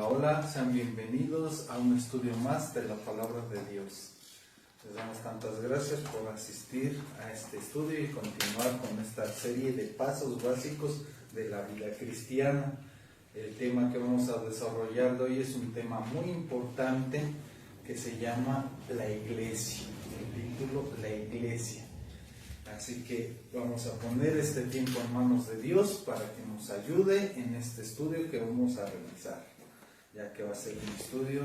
Hola, hola, sean bienvenidos a un estudio más de la Palabra de Dios. Les damos tantas gracias por asistir a este estudio y continuar con esta serie de pasos básicos de la vida cristiana. El tema que vamos a desarrollar hoy es un tema muy importante que se llama la Iglesia. El título, la Iglesia. Así que vamos a poner este tiempo en manos de Dios para que nos ayude en este estudio que vamos a realizar, ya que va a ser un estudio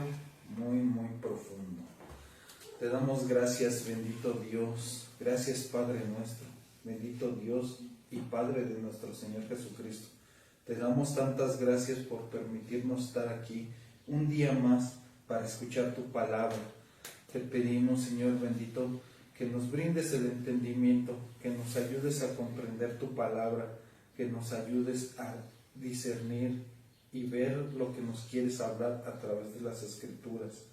muy profundo. Te damos gracias, bendito Dios, gracias Padre nuestro, bendito Dios y Padre de nuestro Señor Jesucristo. Te damos tantas gracias por permitirnos estar aquí un día más para escuchar tu palabra. Te pedimos, Señor bendito, que nos brindes el entendimiento, que nos ayudes a comprender tu palabra, que nos ayudes a discernir y ver lo que nos quieres hablar a través de las Escrituras.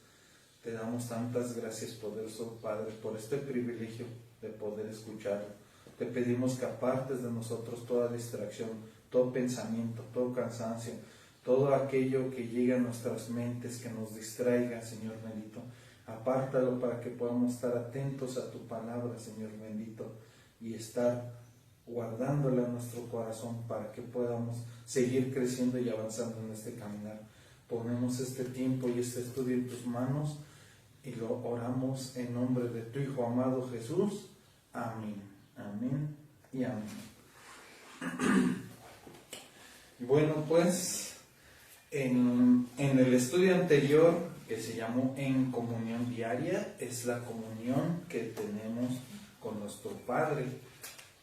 Te damos tantas gracias, poderoso Padre, por este privilegio de poder escucharlo. Te pedimos que apartes de nosotros toda distracción, todo pensamiento, todo cansancio, todo aquello que llegue a nuestras mentes, que nos distraiga, Señor bendito. Apártalo para que podamos estar atentos a tu palabra, Señor bendito, y estar guardándola en nuestro corazón para que podamos seguir creciendo y avanzando en este caminar. Ponemos este tiempo y este estudio en tus manos y lo oramos en nombre de tu Hijo amado Jesús. Amén, amén y amén. Bueno, pues en el estudio anterior, que se llamó En Comunión Diaria, es la comunión que tenemos con nuestro Padre.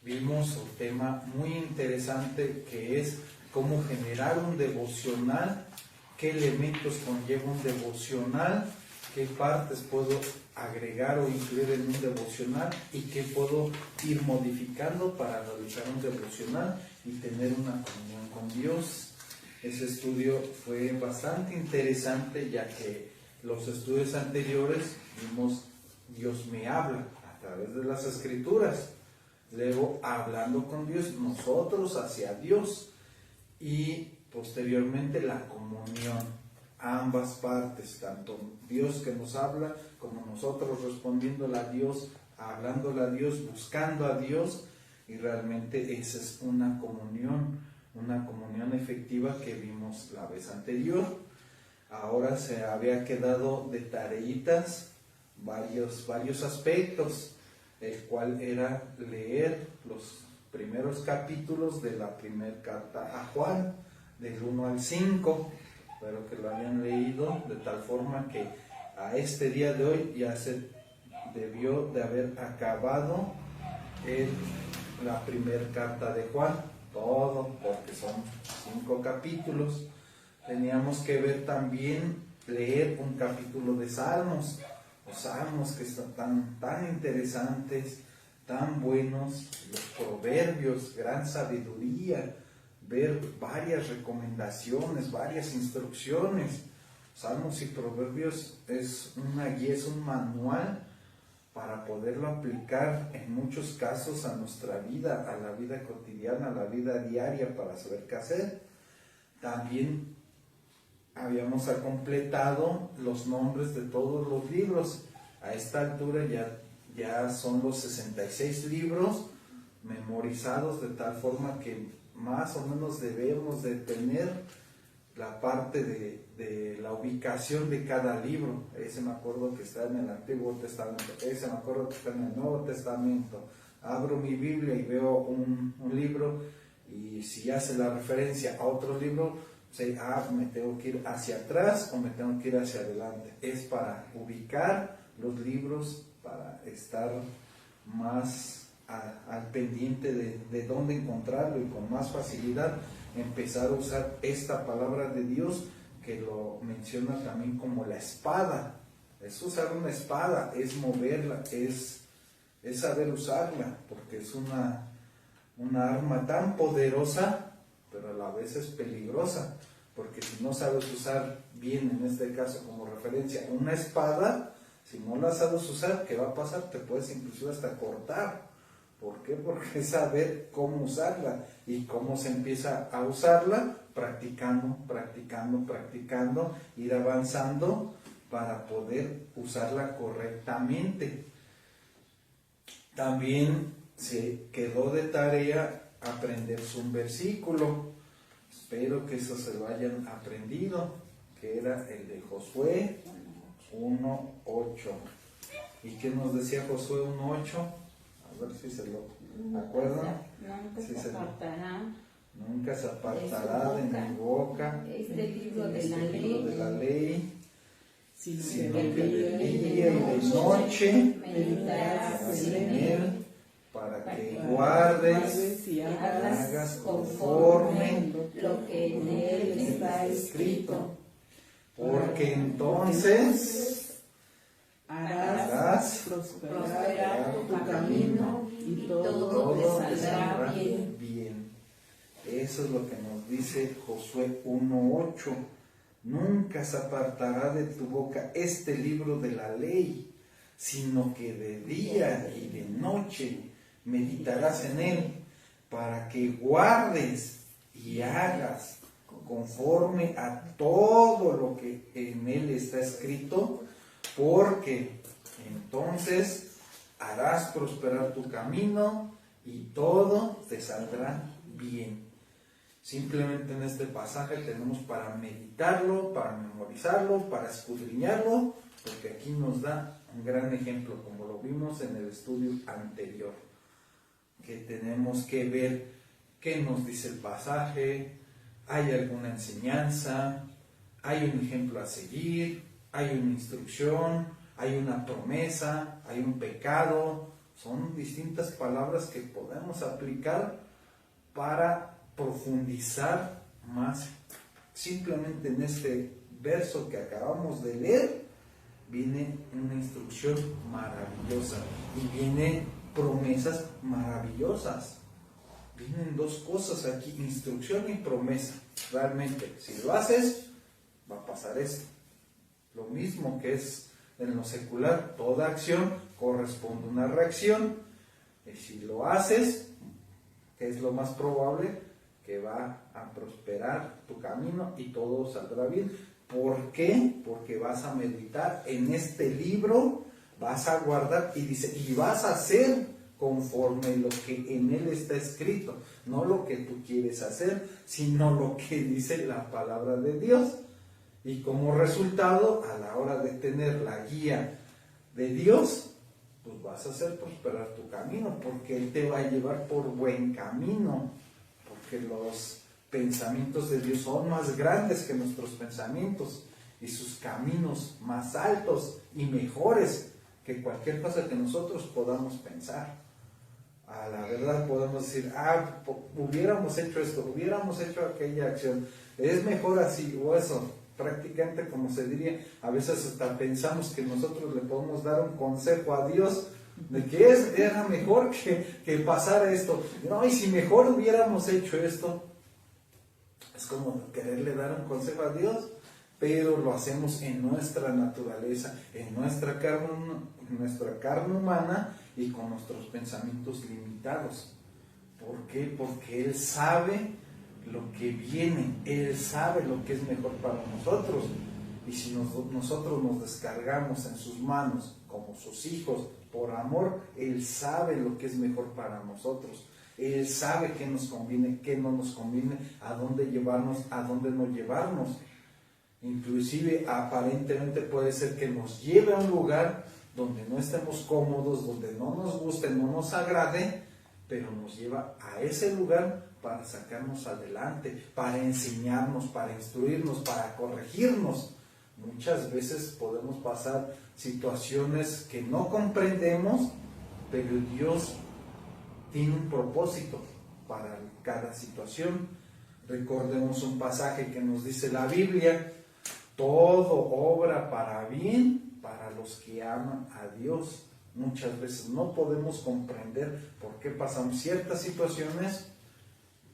Vimos un tema muy interesante que es cómo generar un devocional, qué elementos conlleva un devocional, qué partes puedo agregar o incluir en un devocional y qué puedo ir modificando para realizar un devocional y tener una comunión con Dios. Ese estudio fue bastante interesante, ya que los estudios anteriores vimos Dios me habla a través de las Escrituras, luego hablando con Dios, nosotros hacia Dios, y posteriormente la comunión, ambas partes, tanto Dios que nos habla como nosotros respondiéndole a Dios, hablándole a Dios, buscando a Dios, y realmente esa es una comunión efectiva que vimos la vez anterior. Ahora se había quedado de tareitas varios aspectos, el cual era leer los primeros capítulos de la primera carta a Juan, del 1 al 5, pero que lo hayan leído de tal forma que a este día de hoy ya se debió de haber acabado la primera carta de Juan, todo, porque son 5 capítulos. Teníamos que ver también, leer un capítulo de Salmos, los Salmos que están tan interesantes, tan buenos, los Proverbios, gran sabiduría, ver varias recomendaciones, varias instrucciones. Salmos y Proverbios es una guía, es un manual para poderlo aplicar en muchos casos a nuestra vida, a la vida cotidiana, a la vida diaria, para saber qué hacer. También habíamos completado los nombres de todos los libros. A esta altura ya son los 66 libros memorizados, de tal forma que más o menos debemos de tener la parte de la ubicación de cada libro. Ese me acuerdo que está en el Antiguo Testamento, ese me acuerdo que está en el Nuevo Testamento. Abro mi Biblia y veo un libro, y si hace la referencia a otro libro, me tengo que ir hacia atrás o me tengo que ir hacia adelante. Es para ubicar los libros, para estar más al pendiente de dónde encontrarlo y con más facilidad empezar a usar esta palabra de Dios, que lo menciona también como la espada. Es usar una espada, es moverla, es saber usarla, porque es una arma tan poderosa, pero a la vez es peligrosa, porque si no sabes usar bien, en este caso como referencia, una espada, si no la sabes usar, ¿qué va a pasar? Te puedes inclusive hasta cortar. ¿Por qué? Porque es saber cómo usarla. ¿Y cómo se empieza a usarla? practicando, ir avanzando para poder usarla correctamente. También se quedó de tarea aprenderse un versículo. Espero que eso se lo hayan aprendido, que era el de Josué 1:8. ¿Y qué nos decía Josué 1:8? A ver si se lo acuerdan. Nunca se apartará de mi boca este libro de la ley, sino que de día y de noche meditarás en él, para que guardes y hagas conforme lo que en él está escrito, porque entonces harás prosperar tu camino y todo te saldrá bien. Eso es lo que nos dice Josué 1:8. Nunca se apartará de tu boca este libro de la ley, sino que de día y de noche meditarás en él, para que guardes y hagas conforme a todo lo que en él está escrito, porque entonces harás prosperar tu camino y todo te saldrá bien. Simplemente en este pasaje tenemos para meditarlo, para memorizarlo, para escudriñarlo, porque aquí nos da un gran ejemplo, como lo vimos en el estudio anterior, que tenemos que ver qué nos dice el pasaje, hay alguna enseñanza, hay un ejemplo a seguir, hay una instrucción, hay una promesa, hay un pecado. Son distintas palabras que podemos aplicar para profundizar más. Simplemente en este verso que acabamos de leer viene una instrucción maravillosa y vienen promesas maravillosas. Vienen dos cosas aquí, instrucción y promesa. Realmente, si lo haces, va a pasar esto. Lo mismo que es en lo secular, toda acción corresponde a una reacción. Y si lo haces, que es lo más probable, que va a prosperar tu camino y todo saldrá bien. ¿Por qué? Porque vas a meditar en este libro, vas a guardar y dice, y vas a hacer conforme lo que en él está escrito, no lo que tú quieres hacer, sino lo que dice la palabra de Dios. Y como resultado, a la hora de tener la guía de Dios, pues vas a hacer prosperar tu camino, porque Él te va a llevar por buen camino, porque los pensamientos de Dios son más grandes que nuestros pensamientos y sus caminos más altos y mejores que cualquier cosa que nosotros podamos pensar. A la verdad podemos decir, hubiéramos hecho esto, hubiéramos hecho aquella acción, es mejor así o eso. Prácticamente, como se diría, a veces hasta pensamos que nosotros le podemos dar un consejo a Dios de que era mejor que pasara esto. No, y si mejor hubiéramos hecho esto, es como quererle dar un consejo a Dios, pero lo hacemos en nuestra naturaleza, en nuestra carne humana y con nuestros pensamientos limitados. ¿Por qué? Porque Él sabe lo que viene, Él sabe lo que es mejor para nosotros, y si nosotros nos descargamos en sus manos como sus hijos por amor, Él sabe lo que es mejor para nosotros. Él sabe qué nos conviene, qué no nos conviene, a dónde llevarnos, a dónde no llevarnos. Inclusive aparentemente puede ser que nos lleve a un lugar donde no estemos cómodos, donde no nos guste, no nos agrade, pero nos lleva a ese lugar para sacarnos adelante, para enseñarnos, para instruirnos, para corregirnos. Muchas veces podemos pasar situaciones que no comprendemos, pero Dios tiene un propósito para cada situación. Recordemos un pasaje que nos dice la Biblia: todo obra para bien para los que aman a Dios. Muchas veces no podemos comprender por qué pasamos ciertas situaciones,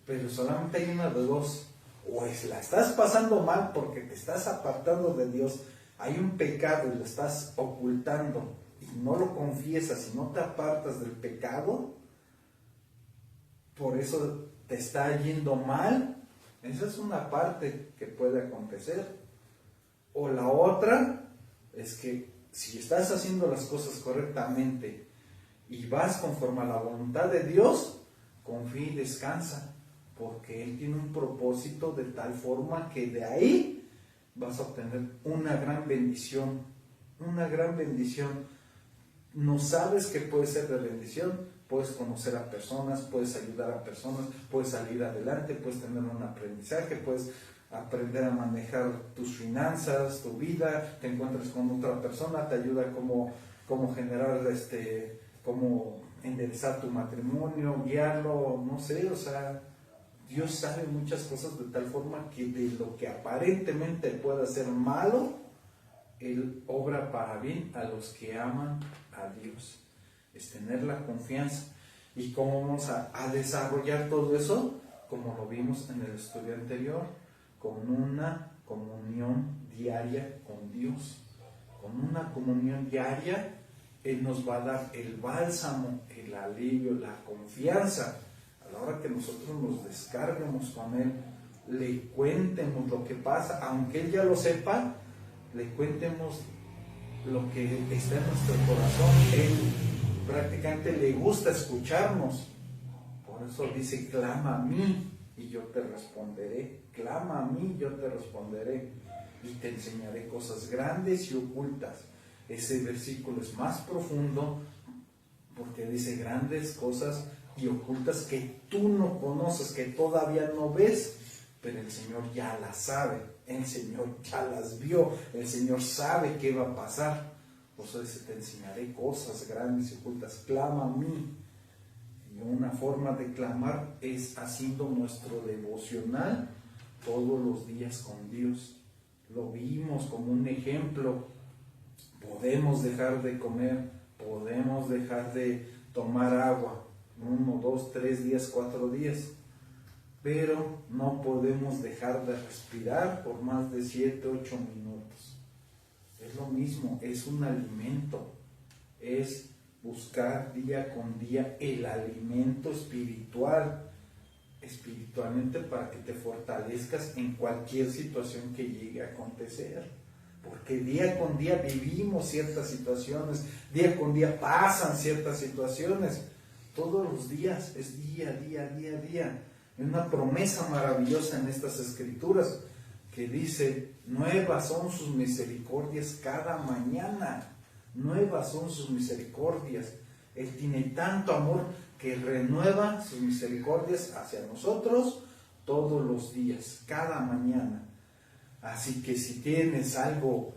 pero solamente hay una de dos: o la estás pasando mal porque te estás apartando de Dios, hay un pecado y lo estás ocultando y no lo confiesas y no te apartas del pecado, por eso te está yendo mal Esa es una parte que puede acontecer. O la otra es que si estás haciendo las cosas correctamente y vas conforme a la voluntad de Dios, confía y descansa, porque Él tiene un propósito de tal forma que de ahí vas a obtener una gran bendición, una gran bendición. No sabes que puede ser de bendición, puedes conocer a personas, puedes ayudar a personas, puedes salir adelante, puedes tener un aprendizaje, puedes aprender a manejar tus finanzas, tu vida, te encuentras con otra persona, te ayuda cómo generar, cómo enderezar tu matrimonio, guiarlo, no sé, o sea, Dios sabe muchas cosas de tal forma que de lo que aparentemente pueda ser malo, Él obra para bien a los que aman a Dios. Es tener la confianza. ¿Y cómo vamos a desarrollar todo eso? Como lo vimos en el estudio anterior, con una comunión diaria con Dios. Con una comunión diaria, Él nos va a dar el bálsamo, el alivio, la confianza. A la hora que nosotros nos descarguemos con Él, le cuentemos lo que pasa, aunque Él ya lo sepa, le cuentemos lo que está en nuestro corazón. Él prácticamente le gusta escucharnos. Por eso dice, clama a mí y yo te responderé. Clama a mí y yo te responderé. Y te enseñaré cosas grandes y ocultas. Ese versículo es más profundo porque dice grandes cosas y ocultas que tú no conoces, que todavía no ves, pero el Señor ya las sabe, el Señor ya las vio, el Señor sabe qué va a pasar. Por eso dice, te enseñaré cosas grandes y ocultas, clama a mí. Y una forma de clamar es haciendo nuestro devocional todos los días con Dios. Lo vimos como un ejemplo. Podemos dejar de comer, podemos dejar de tomar agua, 1, 2, 3 días, 4 días, pero no podemos dejar de respirar por más de 7, 8 minutos. Es lo mismo, es un alimento, es buscar día con día el alimento espiritualmente para que te fortalezcas en cualquier situación que llegue a acontecer. Porque día con día vivimos ciertas situaciones, día con día pasan ciertas situaciones. Todos los días es día. Hay una promesa maravillosa en estas escrituras que dice, nuevas son sus misericordias cada mañana. Nuevas son sus misericordias. Él tiene tanto amor que renueva sus misericordias hacia nosotros todos los días, cada mañana. Así que si tienes algo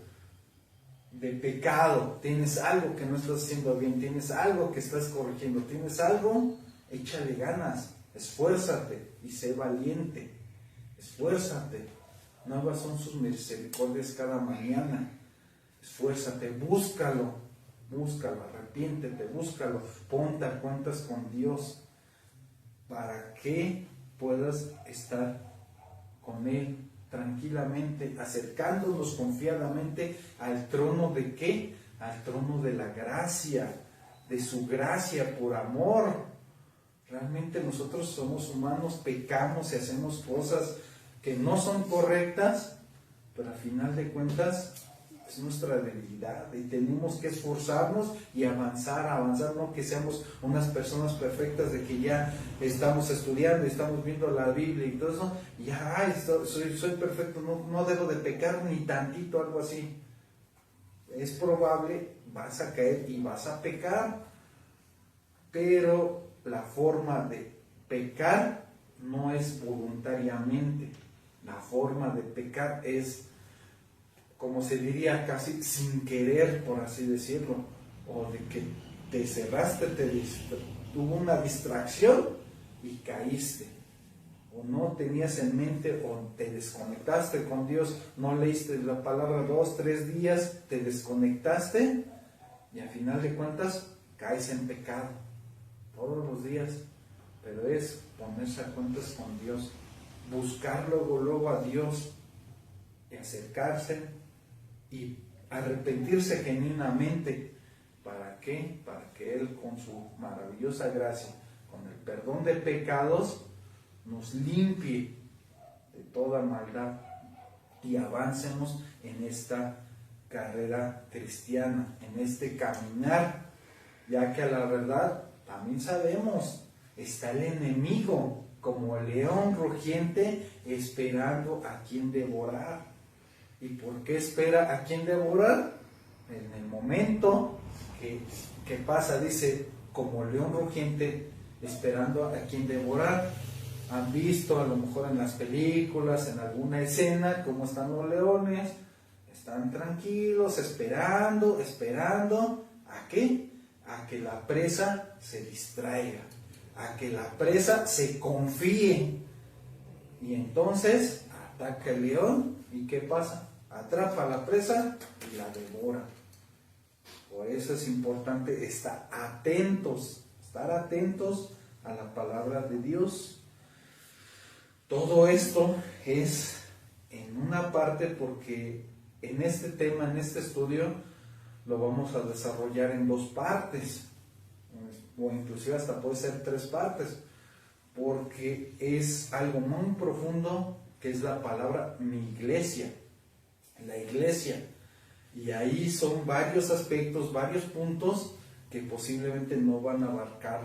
de pecado, tienes algo que no estás haciendo bien, tienes algo que estás corrigiendo, tienes algo, échale ganas, esfuérzate y sé valiente, esfuérzate. Nuevas son sus misericordias cada mañana. Esfuérzate, búscalo, arrepiéntete, búscalo, ponte a cuentas con Dios para que puedas estar con Él tranquilamente, acercándonos confiadamente al trono de ¿qué? Al trono de la gracia, de su gracia por amor. Realmente nosotros somos humanos, pecamos y hacemos cosas que no son correctas, pero al final de cuentas es nuestra debilidad y tenemos que esforzarnos y avanzar, no que seamos unas personas perfectas de que ya estamos estudiando, estamos viendo la Biblia y todo eso, y ya soy perfecto, no debo de pecar ni tantito, algo así. Es probable, vas a caer y vas a pecar, pero la forma de pecar no es voluntariamente, la forma de pecar es, como se diría, casi sin querer, por así decirlo, o de que te cerraste, tuvo una distracción y caíste, o no tenías en mente, o te desconectaste con Dios, no leíste la palabra 2, 3 días, te desconectaste y al final de cuentas caes en pecado todos los días. Pero es ponerse a cuentas con Dios, buscar luego a Dios y acercarse y arrepentirse genuinamente. ¿Para qué? Para que Él, con su maravillosa gracia, con el perdón de pecados, nos limpie de toda maldad y avancemos en esta carrera cristiana, en este caminar, ya que a la verdad también sabemos, está el enemigo como león rugiente esperando a quien devorar. ¿Y por qué espera a quien devorar? En el momento que pasa, dice, como león rugiente esperando a quien devorar. Han visto a lo mejor en las películas, en alguna escena, cómo están los leones, están tranquilos, esperando, ¿a qué? A que la presa se distraiga, a que la presa se confíe. Y entonces ataca el león, ¿y qué pasa? Atrapa a la presa y la devora. Por eso es importante estar atentos a la palabra de Dios. Todo esto es en una parte porque en este tema, en este estudio, lo vamos a desarrollar en 2 partes, o inclusive hasta puede ser 3 partes, porque es algo muy profundo que es la palabra mi iglesia, la iglesia, y ahí son varios aspectos, varios puntos que posiblemente no van a abarcar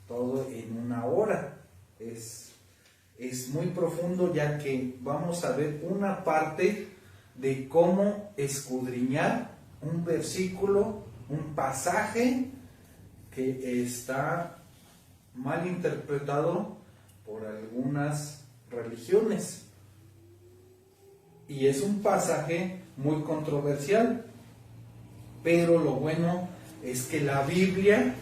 todo en una hora. Es muy profundo, ya que vamos a ver una parte de cómo escudriñar un versículo, un pasaje que está mal interpretado por algunas religiones. Y es un pasaje muy controversial, pero lo bueno es que la Biblia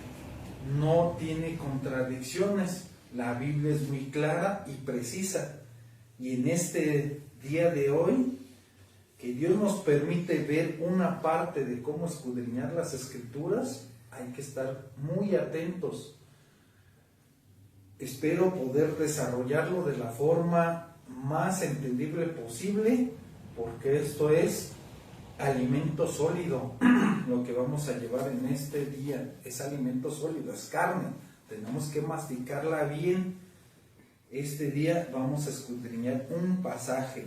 no tiene contradicciones. La Biblia es muy clara y precisa. Y en este día de hoy, que Dios nos permite ver una parte de cómo escudriñar las Escrituras, hay que estar muy atentos. Espero poder desarrollarlo de la forma más entendible posible, porque esto es alimento sólido. Lo que vamos a llevar en este día es alimento sólido, es carne. Tenemos que masticarla bien. Este día vamos a escudriñar un pasaje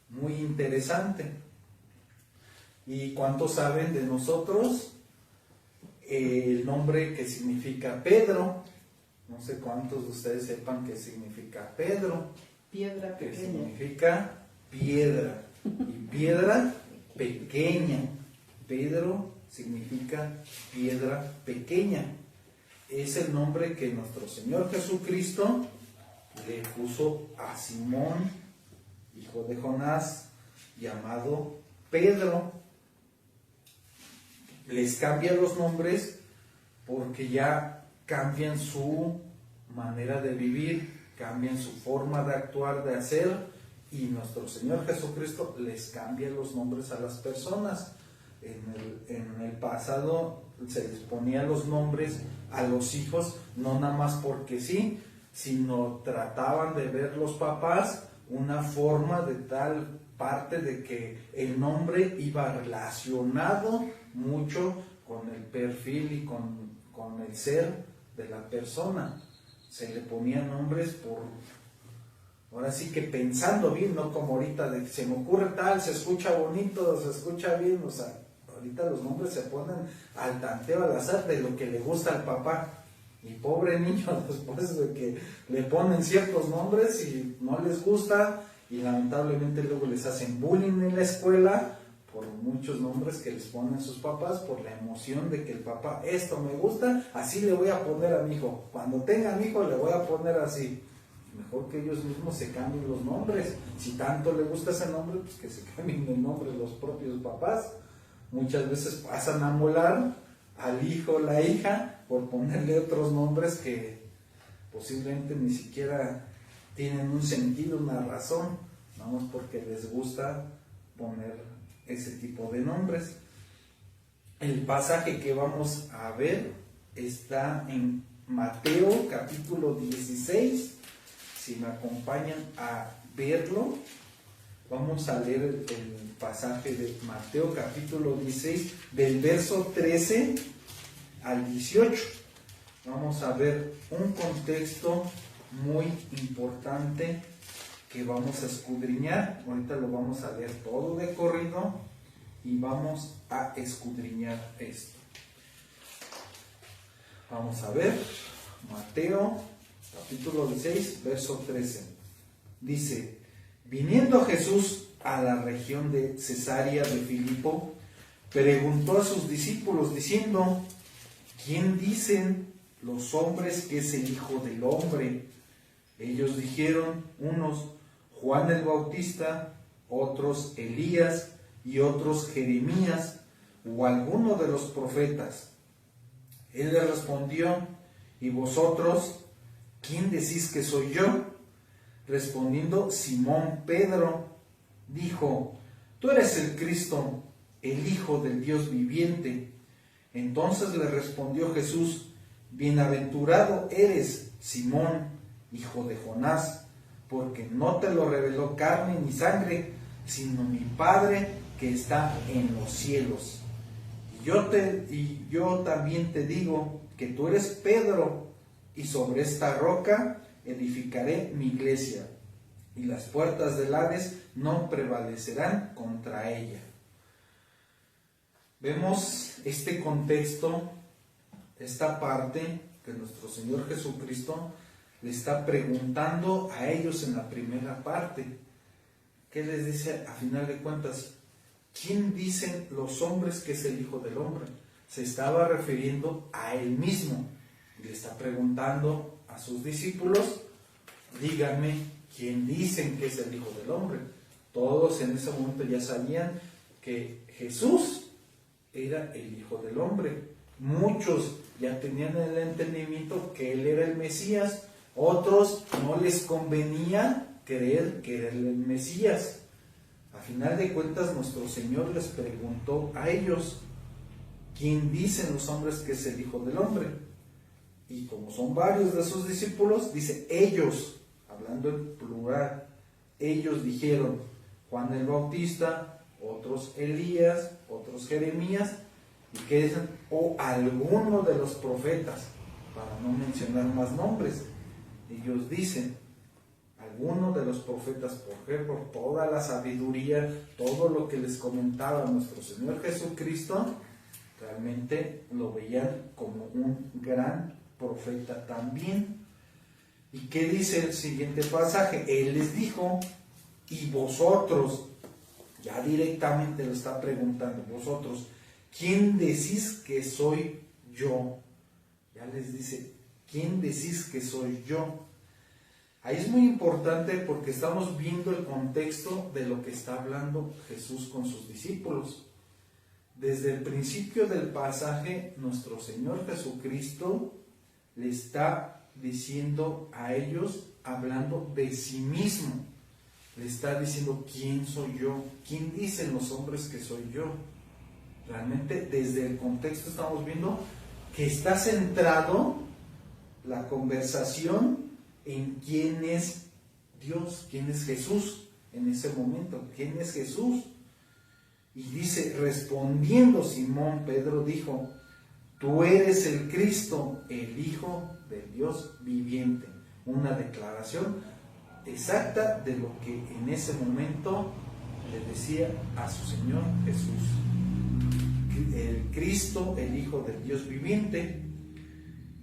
muy interesante. ¿Y cuántos saben de nosotros el nombre que significa Pedro? No sé cuántos de ustedes sepan qué significa Pedro. Piedra Que pequeña. significa piedra. Y piedra pequeña. Pedro significa piedra pequeña. Es el nombre que nuestro Señor Jesucristo le puso a Simón, hijo de Jonás, llamado Pedro. Les cambia los nombres porque ya cambian su manera de vivir, cambian su forma de actuar, de hacer, y nuestro Señor Jesucristo les cambia los nombres a las personas. En el pasado se les ponía los nombres a los hijos, no nada más porque sí, sino trataban de ver los papás una forma de tal parte de que el nombre iba relacionado mucho con el perfil y con el ser de la persona. Se le ponían nombres por, ahora sí que pensando bien, no como ahorita de que se me ocurre tal, se escucha bonito, se escucha bien, o sea, ahorita los nombres se ponen al tanteo, al azar de lo que le gusta al papá. Y pobre niño, después de que le ponen ciertos nombres y no les gusta, y lamentablemente luego les hacen bullying en la escuela por muchos nombres que les ponen sus papás, por la emoción de que el papá, esto me gusta, así le voy a poner a mi hijo. Cuando tenga a mi hijo le voy a poner así. Mejor que ellos mismos se cambien los nombres. Si tanto le gusta ese nombre, pues que se cambien el nombre los propios papás. Muchas veces pasan a molar al hijo o la hija por ponerle otros nombres que posiblemente ni siquiera tienen un sentido, una razón, nada más porque les gusta poner ese tipo de nombres. El pasaje que vamos a ver está en Mateo capítulo 16. Si me acompañan a verlo, vamos a leer el pasaje de Mateo capítulo 16 del verso 13 al 18. Vamos a ver un contexto muy importante que vamos a escudriñar. Ahorita lo vamos a leer todo de corrido y vamos a escudriñar esto. Vamos a ver Mateo capítulo 16, verso 13. Dice: viniendo Jesús a la región de Cesarea de Filipo, preguntó a sus discípulos diciendo: ¿quién dicen los hombres que es el Hijo del Hombre? Ellos dijeron, unos Juan el Bautista, otros Elías y otros Jeremías o alguno de los profetas. Él les respondió: ¿y vosotros quién decís que soy yo? Respondiendo Simón Pedro, dijo: tú eres el Cristo, el Hijo del Dios viviente. Entonces le respondió Jesús: bienaventurado eres, Simón, hijo de Jonás, porque no te lo reveló carne ni sangre, sino mi Padre que está en los cielos. Y yo también te digo que tú eres Pedro, y sobre esta roca edificaré mi iglesia, y las puertas del Hades no prevalecerán contra ella. Vemos este contexto, esta parte que nuestro Señor Jesucristo le está preguntando a ellos en la primera parte. ¿Qué les dice a final de cuentas? ¿Quién dicen los hombres que es el Hijo del Hombre? Se estaba refiriendo a él mismo. Le está preguntando a sus discípulos: díganme, ¿quién dicen que es el Hijo del Hombre? Todos en ese momento ya sabían que Jesús era el Hijo del Hombre. Muchos ya tenían el entendimiento que Él era el Mesías. Otros no les convenía creer que era el Mesías. A final de cuentas, nuestro Señor les preguntó a ellos: ¿quién dicen los hombres que es el Hijo del Hombre? Y como son varios de sus discípulos, dice ellos, hablando en plural. Ellos dijeron Juan el Bautista, otros Elías, otros Jeremías, y que dicen, o alguno de los profetas, para no mencionar más nombres. Ellos dicen alguno de los profetas, porque por toda la sabiduría, todo lo que les comentaba nuestro Señor Jesucristo, realmente lo veían como un gran profeta también. ¿Y qué dice el siguiente pasaje? Él les dijo: y vosotros, ya directamente lo está preguntando, vosotros, ¿quién decís que soy yo? Ya les dice, ¿quién decís que soy yo? Ahí es muy importante porque estamos viendo el contexto de lo que está hablando Jesús con sus discípulos. Desde el principio del pasaje, nuestro Señor Jesucristo le está diciendo a ellos, hablando de sí mismo. Le está diciendo: ¿quién soy yo? ¿Quién dicen los hombres que soy yo? Realmente desde el contexto estamos viendo que está centrado la conversación en quién es Dios, quién es Jesús en ese momento, quién es Jesús. Y dice, respondiendo Simón Pedro dijo: tú eres el Cristo, el Hijo del Dios viviente. Una declaración exacta de lo que en ese momento le decía a su Señor Jesús. El Cristo, el Hijo del Dios viviente.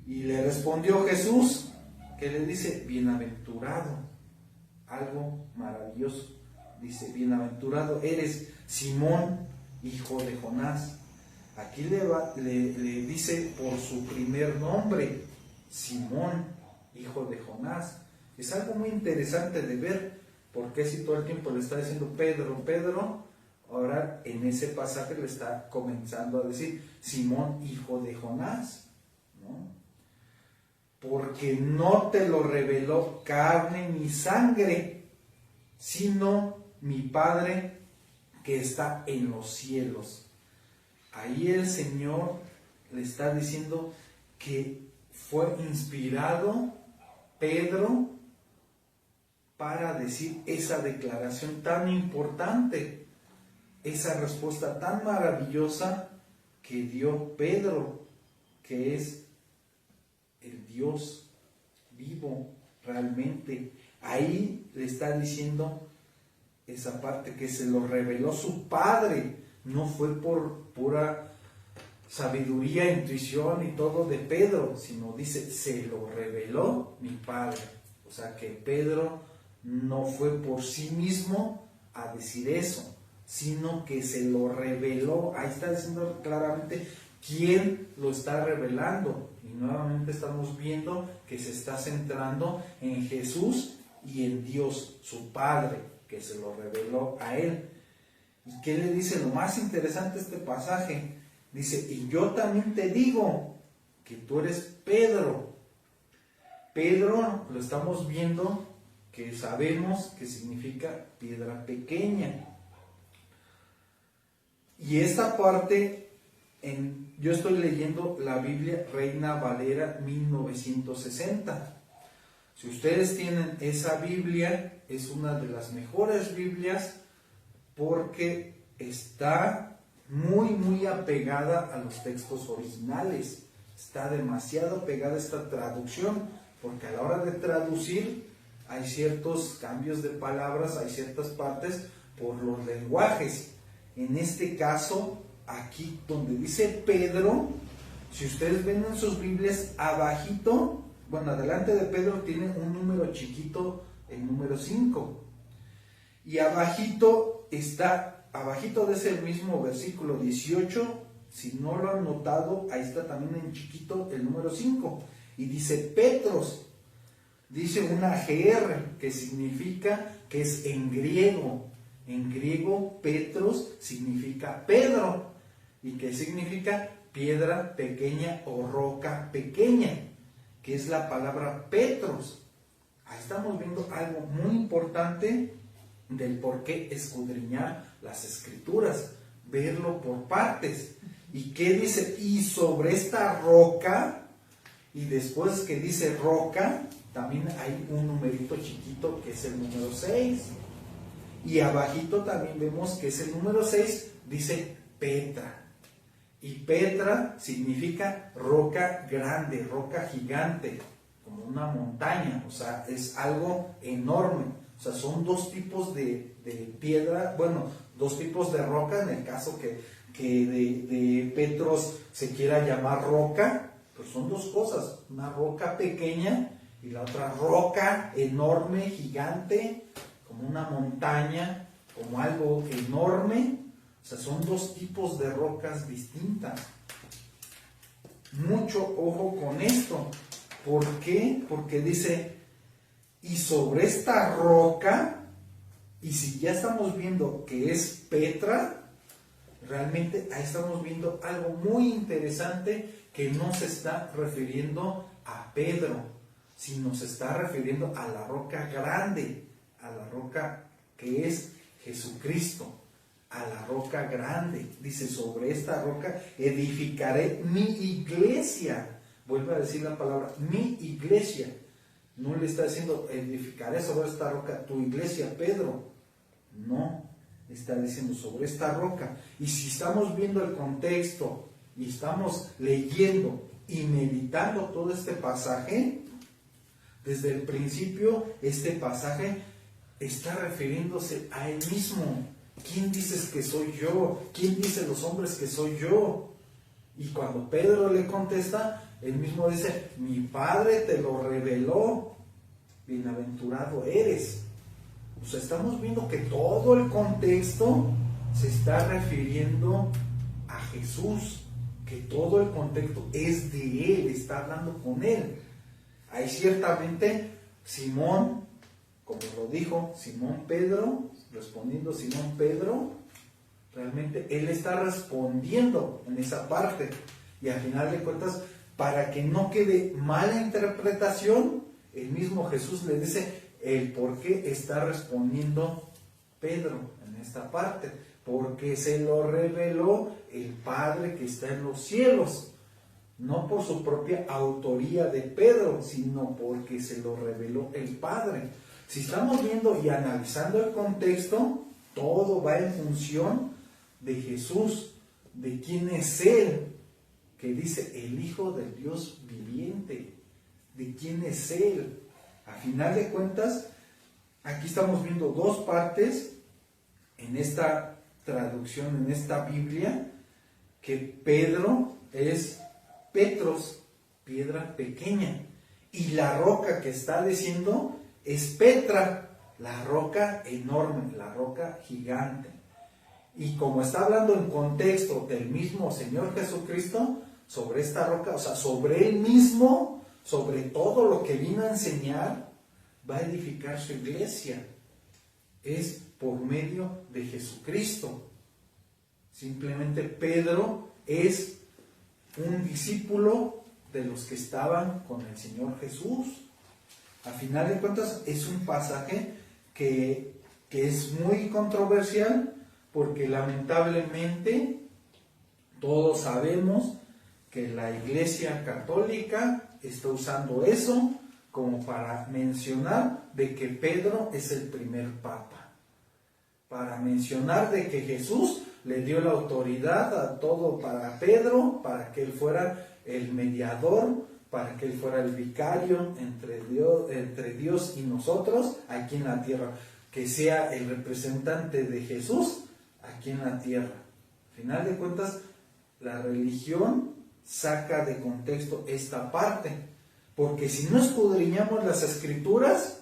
Y le respondió Jesús, que le dice: bienaventurado. Algo maravilloso. Dice: bienaventurado eres, Simón, hijo de Jonás. Aquí le dice por su primer nombre: Simón, hijo de Jonás. Es algo muy interesante de ver, porque si todo el tiempo le está diciendo Pedro, Pedro, ahora en ese pasaje le está comenzando a decir Simón, hijo de Jonás, ¿no? Porque no te lo reveló carne ni sangre, sino mi Padre que está en los cielos. Ahí el Señor le está diciendo que fue inspirado Pedro para decir esa declaración tan importante, esa respuesta tan maravillosa que dio Pedro, que es el Dios vivo, realmente Ahí le está diciendo esa parte, que se lo reveló su Padre. No fue por pura sabiduría, intuición y todo de Pedro, sino dice, se lo reveló mi Padre. O sea que Pedro no fue por sí mismo a decir eso, sino que se lo reveló. Ahí está diciendo claramente quién lo está revelando. Y nuevamente estamos viendo que se está centrando en Jesús y en Dios, su Padre, que se lo reveló a él. ¿Y qué le dice? Lo más interesante de este pasaje, dice, y yo también te digo que tú eres Pedro. Pedro lo estamos viendo, que sabemos que significa piedra pequeña. Y esta parte, yo estoy leyendo la Biblia Reina Valera 1960. Si ustedes tienen esa Biblia, es una de las mejores Biblias porque está muy apegada a los textos originales. Está demasiado pegada a esta traducción, porque a la hora de traducir hay ciertos cambios de palabras, hay ciertas partes por los lenguajes. En este caso, aquí donde dice Pedro, si ustedes ven en sus Biblias, abajito, bueno, adelante de Pedro tiene un número chiquito, el número 5. Y abajito está, abajito de ese mismo versículo 18, si no lo han notado, ahí está también en chiquito el número 5. Y dice Petros, dice una GR, que significa, que es en griego. En griego, Petros significa Pedro. ¿Y qué significa? Piedra pequeña o roca pequeña, que es la palabra Petros. Ahí estamos viendo algo muy importante del por qué escudriñar las escrituras, verlo por partes. ¿Y qué dice? Y sobre esta roca, y después que dice roca, también hay un numerito chiquito que es el número 6. Y abajito también vemos que es el número 6, dice Petra. Y Petra significa roca grande, roca gigante, como una montaña, o sea, es algo enorme. O sea, son dos tipos de piedra, bueno, dos tipos de roca, en el caso que de Petros se quiera llamar roca, pues son dos cosas, una roca pequeña y la otra roca enorme, gigante, como una montaña, como algo enorme. O sea, son dos tipos de rocas distintas. Mucho ojo con esto. ¿Por qué? Porque dice, y sobre esta roca, y si ya estamos viendo que es Petra, realmente ahí estamos viendo algo muy interesante, que no se está refiriendo a Pedro, sino se está refiriendo a la roca grande, a la roca que es Jesucristo, a la roca grande. Dice, sobre esta roca edificaré mi iglesia. Vuelve a decir la palabra, mi iglesia. No le está diciendo, edificaré sobre esta roca tu iglesia, Pedro. No, está diciendo sobre esta roca. Y si estamos viendo el contexto y estamos leyendo y meditando todo este pasaje, desde el principio este pasaje está refiriéndose a él mismo. ¿Quién dices que soy yo? ¿Quién dice los hombres que soy yo? Y cuando Pedro le contesta, él mismo dice, mi Padre te lo reveló, bienaventurado eres. O sea, estamos viendo que todo el contexto se está refiriendo a Jesús, que todo el contexto es de Él, está hablando con Él. Ahí ciertamente Simón, como lo dijo Simón Pedro, respondiendo Simón Pedro, realmente él está respondiendo en esa parte. Y al final de cuentas, para que no quede mala interpretación, el mismo Jesús le dice el por qué está respondiendo Pedro en esta parte. Porque se lo reveló el Padre que está en los cielos. No por su propia autoría de Pedro, sino porque se lo reveló el Padre. Si estamos viendo y analizando el contexto, todo va en función de Jesús, de quién es Él, que dice el Hijo del Dios viviente, de quién es Él. A final de cuentas, aquí estamos viendo dos partes en esta traducción, en esta Biblia, que Pedro es Petros, piedra pequeña, y la roca que está diciendo es Petra, la roca enorme, la roca gigante. Y como está hablando en contexto del mismo Señor Jesucristo, sobre esta roca, o sea, sobre Él mismo, sobre todo lo que vino a enseñar, va a edificar su iglesia. Es por medio de Jesucristo. Simplemente Pedro es un discípulo de los que estaban con el Señor Jesús. A final de cuentas es un pasaje que es muy controversial, porque lamentablemente todos sabemos que la Iglesia Católica está usando eso como para mencionar de que Pedro es el primer papa, para mencionar de que Jesús le dio la autoridad a todo para Pedro, para que él fuera el mediador, para que él fuera el vicario entre Dios y nosotros aquí en la tierra, que sea el representante de Jesús aquí en la tierra. Al final de cuentas, la religión saca de contexto esta parte, porque si no escudriñamos las Escrituras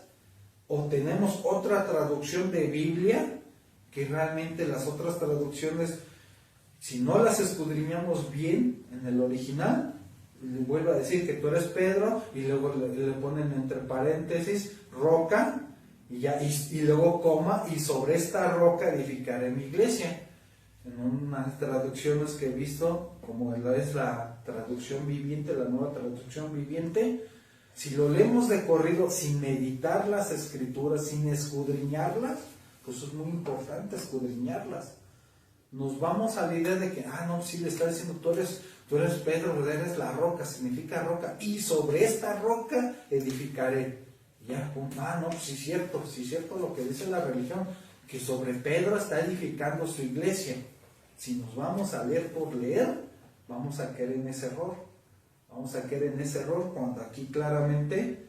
o tenemos otra traducción de Biblia, que realmente las otras traducciones, si no las escudriñamos bien en el original, le vuelvo a decir que tú eres Pedro, y luego le ponen entre paréntesis roca, y luego coma, y sobre esta roca edificaré mi iglesia. En unas traducciones que he visto, como es la traducción viviente, la nueva traducción viviente, si lo leemos de corrido sin meditar las Escrituras, sin escudriñarlas, pues es muy importante escudriñarlas. Nos vamos a la idea de que, no, sí le está diciendo, tú eres Pedro, eres la roca, significa roca, y sobre esta roca edificaré. Ya, no, sí es cierto lo que dice la religión, que sobre Pedro está edificando su iglesia. Si nos vamos a leer por leer, vamos a caer en ese error. Cuando aquí claramente,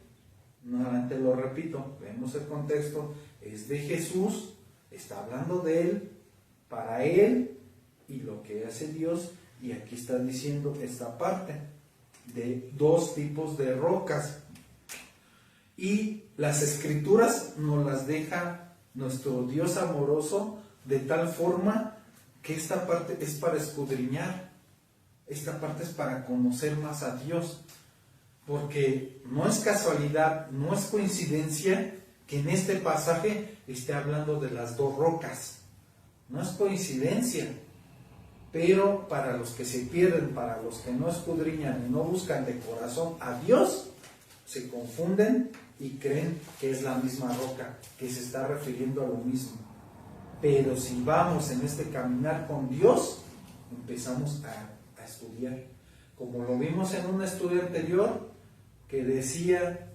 nuevamente lo repito, vemos el contexto, es de Jesús, está hablando de Él, para Él, y lo que hace Dios, y aquí está diciendo esta parte, de dos tipos de rocas. Y las Escrituras nos las deja nuestro Dios amoroso de tal forma que esta parte es para escudriñar, esta parte es para conocer más a Dios, porque no es casualidad, no es coincidencia que en este pasaje esté hablando de las dos rocas, no es coincidencia, pero para los que se pierden, para los que no escudriñan y no buscan de corazón a Dios, se confunden y creen que es la misma roca, que se está refiriendo a lo mismo. Pero si vamos en este caminar con Dios, empezamos a estudiar. Como lo vimos en un estudio anterior, que decía,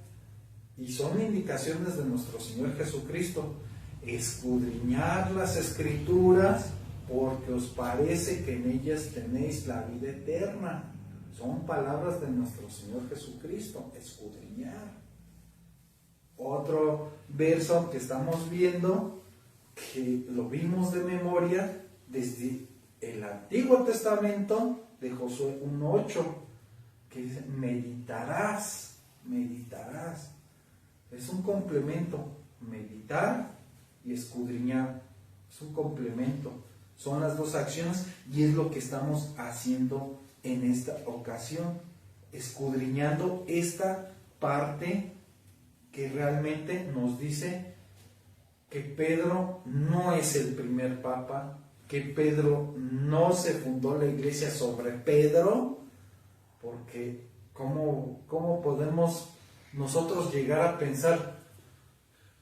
y son indicaciones de nuestro Señor Jesucristo, escudriñar las Escrituras porque os parece que en ellas tenéis la vida eterna. Son palabras de nuestro Señor Jesucristo, escudriñar. Otro verso que estamos viendo, que lo vimos de memoria desde el Antiguo Testamento, de Josué 1:8, que dice, meditarás. Es un complemento, meditar y escudriñar, es un complemento, son las dos acciones, y es lo que estamos haciendo en esta ocasión, escudriñando esta parte que realmente nos dice que Pedro no es el primer papa, que Pedro no se fundó la iglesia sobre Pedro, porque ¿cómo podemos nosotros llegar a pensar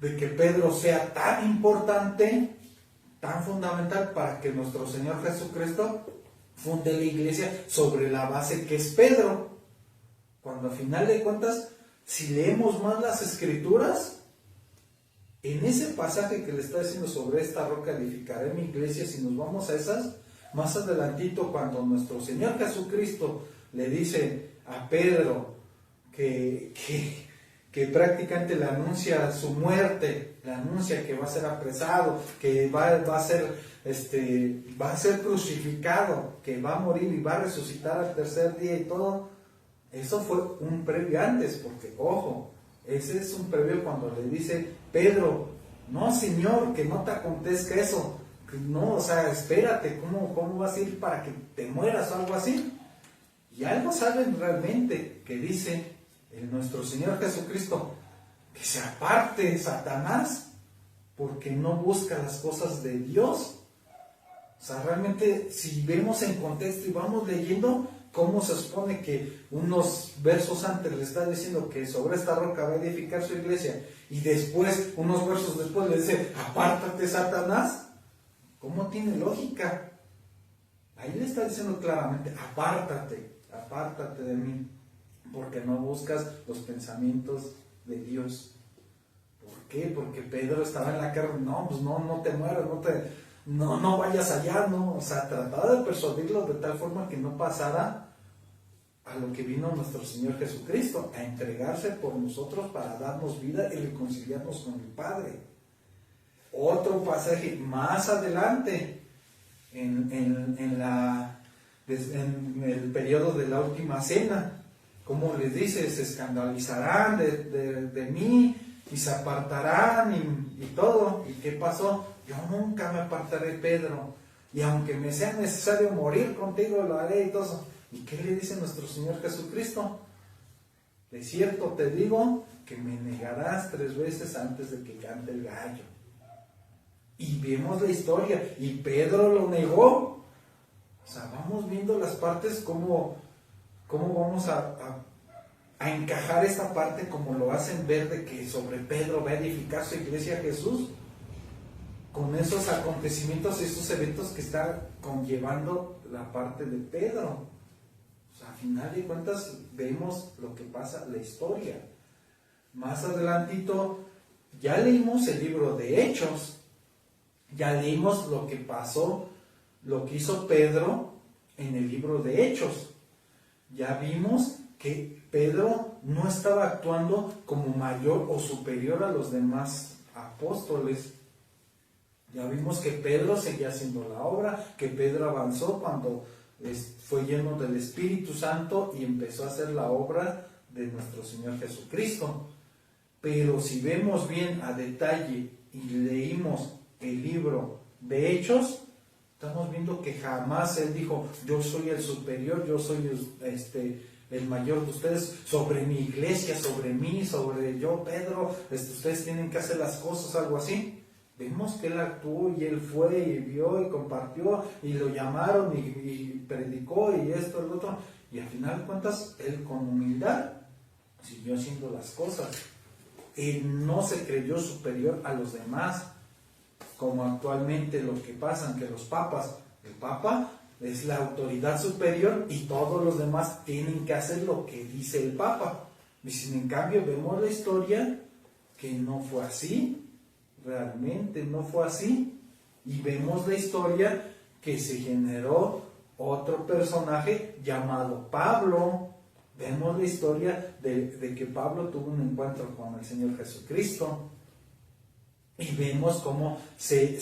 de que Pedro sea tan importante, tan fundamental para que nuestro Señor Jesucristo funde la iglesia sobre la base que es Pedro? Cuando al final de cuentas, si leemos más las Escrituras, en ese pasaje que le está diciendo sobre esta roca edificaré mi iglesia, si nos vamos a esas, más adelantito, cuando nuestro Señor Jesucristo le dice a Pedro que que prácticamente le anuncia su muerte, le anuncia que va a ser apresado, que va a ser crucificado, que va a morir y va a resucitar al tercer día y todo. Eso fue un previo antes, porque ojo, ese es un previo cuando le dice Pedro, no Señor, que no te acontezca eso, que no, o sea, espérate, ¿cómo vas a ir para que te mueras o algo así? Y algo saben realmente que dice nuestro Señor Jesucristo, que se aparte Satanás, porque no busca las cosas de Dios. O sea, realmente si vemos en contexto y vamos leyendo cómo se supone que unos versos antes le está diciendo que sobre esta roca va a edificar su iglesia, y después, unos versos después le dice, apártate Satanás, ¿cómo tiene lógica? Ahí le está diciendo claramente, apártate de mí, porque no buscas los pensamientos de Dios. ¿Por qué? Porque Pedro estaba en la carne, no, pues no te mueras, no vayas allá, no, o sea, trataba de persuadirlo de tal forma que no pasara a lo que vino nuestro Señor Jesucristo, a entregarse por nosotros para darnos vida y reconciliarnos con el Padre. Otro pasaje más adelante, en el periodo de la última cena, como les dice, se escandalizarán de mí y se apartarán y todo. ¿Y qué pasó? Yo nunca me apartaré, Pedro, y aunque me sea necesario morir contigo, lo haré y todo eso. ¿Y qué le dice nuestro Señor Jesucristo? De cierto te digo que me negarás 3 veces antes de que cante el gallo. Y vemos la historia, y Pedro lo negó. O sea, vamos viendo las partes, cómo vamos a encajar esta parte, como lo hacen ver de que sobre Pedro va a edificar su iglesia Jesús, con esos acontecimientos, esos eventos que está conllevando la parte de Pedro. O sea, a final de cuentas vemos lo que pasa, la historia. Más adelantito, ya leímos el libro de Hechos, ya leímos lo que pasó, lo que hizo Pedro en el libro de Hechos. Ya vimos que Pedro no estaba actuando como mayor o superior a los demás apóstoles. Ya vimos que Pedro seguía haciendo la obra, que Pedro avanzó cuando fue lleno del Espíritu Santo y empezó a hacer la obra de nuestro Señor Jesucristo. Pero si vemos bien a detalle y leímos el libro de Hechos, estamos viendo que jamás él dijo, yo soy el superior, yo soy el mayor de ustedes, sobre mi iglesia, sobre mí, sobre yo, Pedro, ustedes tienen que hacer las cosas, algo así. Vemos que él actuó y él fue y vio y compartió y lo llamaron y predicó y esto, el otro, y al final de cuentas él con humildad siguió haciendo las cosas. Él no se creyó superior a los demás, como actualmente lo que pasa, que los papas, el papa es la autoridad superior y todos los demás tienen que hacer lo que dice el papa. Y sin en cambio vemos la historia que no fue así. Realmente no fue así, y vemos la historia que se generó otro personaje llamado Pablo. Vemos la historia de que Pablo tuvo un encuentro con el Señor Jesucristo, y vemos cómo se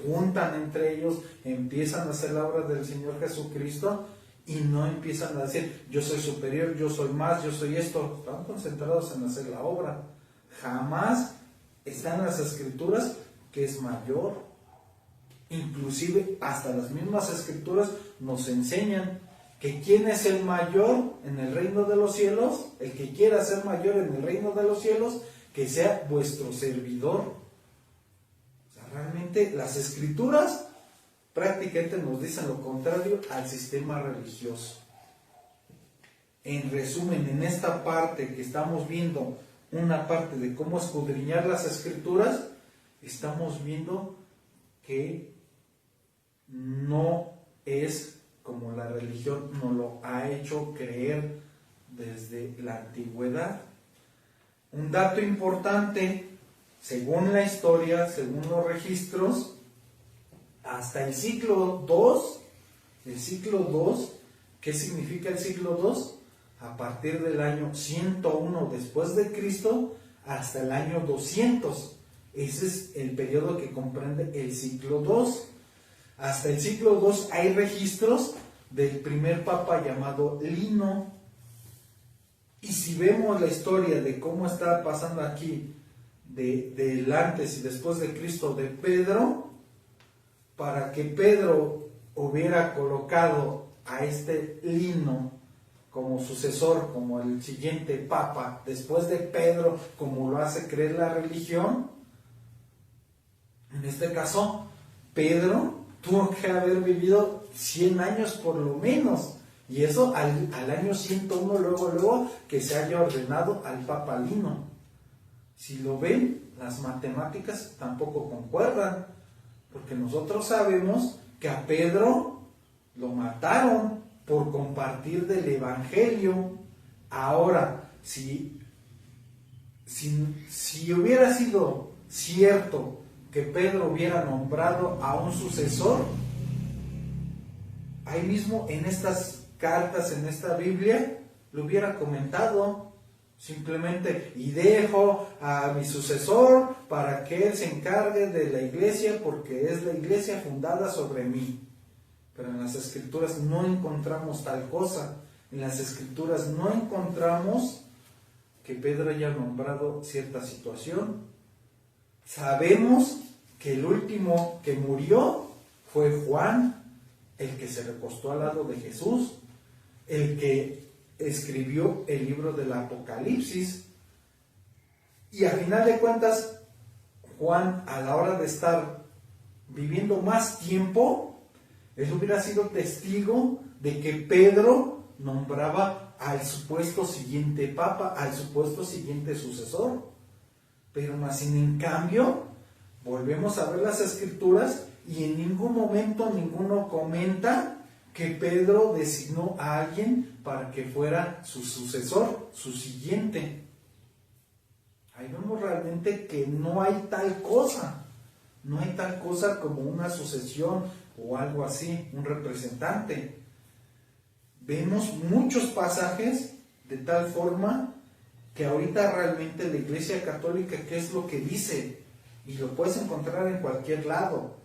juntan entre ellos, empiezan a hacer la obra del Señor Jesucristo y no empiezan a decir yo soy superior, yo soy más, yo soy esto. Están concentrados en hacer la obra. Jamás están las escrituras que es mayor. Inclusive hasta las mismas escrituras nos enseñan que quién es el mayor en el reino de los cielos. El que quiera ser mayor en el reino de los cielos, que sea vuestro servidor. O sea, realmente las escrituras prácticamente nos dicen lo contrario al sistema religioso. En resumen, en esta parte que estamos viendo, una parte de cómo escudriñar las escrituras, estamos viendo que no es como la religión nos lo ha hecho creer desde la antigüedad. Un dato importante, según la historia, según los registros, hasta el siglo II, ¿qué significa el siglo II? a partir del año 101 después de Cristo hasta el año 200. Ese es el periodo que comprende el siglo II. Hasta el siglo II hay registros del primer papa llamado Lino. Y si vemos la historia de cómo está pasando aquí del antes y después de Cristo de Pedro, para que Pedro hubiera colocado a este Lino como sucesor, como el siguiente papa después de Pedro, como lo hace creer la religión, en este caso Pedro tuvo que haber vivido 100 años por lo menos, y eso al año 101 luego que se haya ordenado al papa Lino. Si lo ven, las matemáticas tampoco concuerdan, porque nosotros sabemos que a Pedro lo mataron por compartir del evangelio. Ahora, si hubiera sido cierto que Pedro hubiera nombrado a un sucesor, ahí mismo en estas cartas, en esta Biblia, lo hubiera comentado simplemente: y dejo a mi sucesor para que él se encargue de la iglesia, porque es la iglesia fundada sobre mí. Pero en las escrituras no encontramos tal cosa. En las escrituras no encontramos que Pedro haya nombrado cierta situación. Sabemos que el último que murió fue Juan, el que se recostó al lado de Jesús, el que escribió el libro del Apocalipsis. Y a final de cuentas, Juan, a la hora de estar viviendo más tiempo, él hubiera sido testigo de que Pedro nombraba al supuesto siguiente papa, al supuesto siguiente sucesor. Pero más sin en cambio, volvemos a ver las escrituras y en ningún momento ninguno comenta que Pedro designó a alguien para que fuera su sucesor, su siguiente. Ahí vemos realmente que no hay tal cosa. No hay tal cosa como una sucesión o algo así, un representante. Vemos muchos pasajes de tal forma que ahorita realmente la Iglesia Católica, ¿qué es lo que dice? Y lo puedes encontrar en cualquier lado.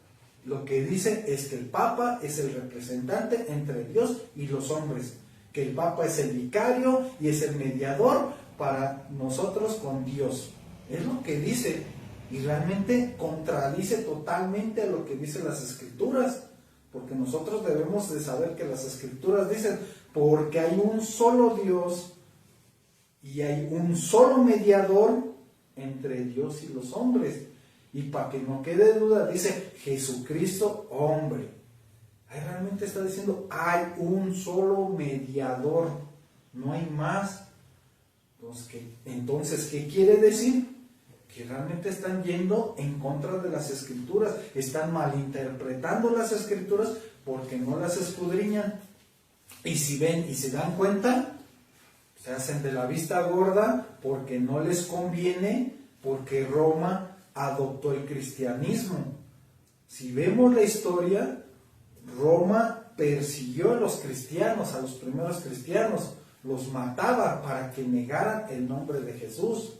Lo que dice es que el Papa es el representante entre Dios y los hombres, que el Papa es el vicario y es el mediador para nosotros con Dios. Es lo que dice, y realmente contradice totalmente a lo que dicen las Escrituras, porque nosotros debemos de saber que las Escrituras dicen: porque hay un solo Dios y hay un solo mediador entre Dios y los hombres. Y para que no quede duda, dice Jesucristo hombre. Ahí realmente está diciendo: hay un solo mediador, no hay más. Entonces, ¿qué quiere decir? Que realmente están yendo en contra de las Escrituras, están malinterpretando las Escrituras porque no las escudriñan. Y si ven y se dan cuenta, se hacen de la vista gorda porque no les conviene, porque Roma adoptó el cristianismo. Si vemos la historia, Roma persiguió a los cristianos, a los primeros cristianos, los mataba para que negaran el nombre de Jesús.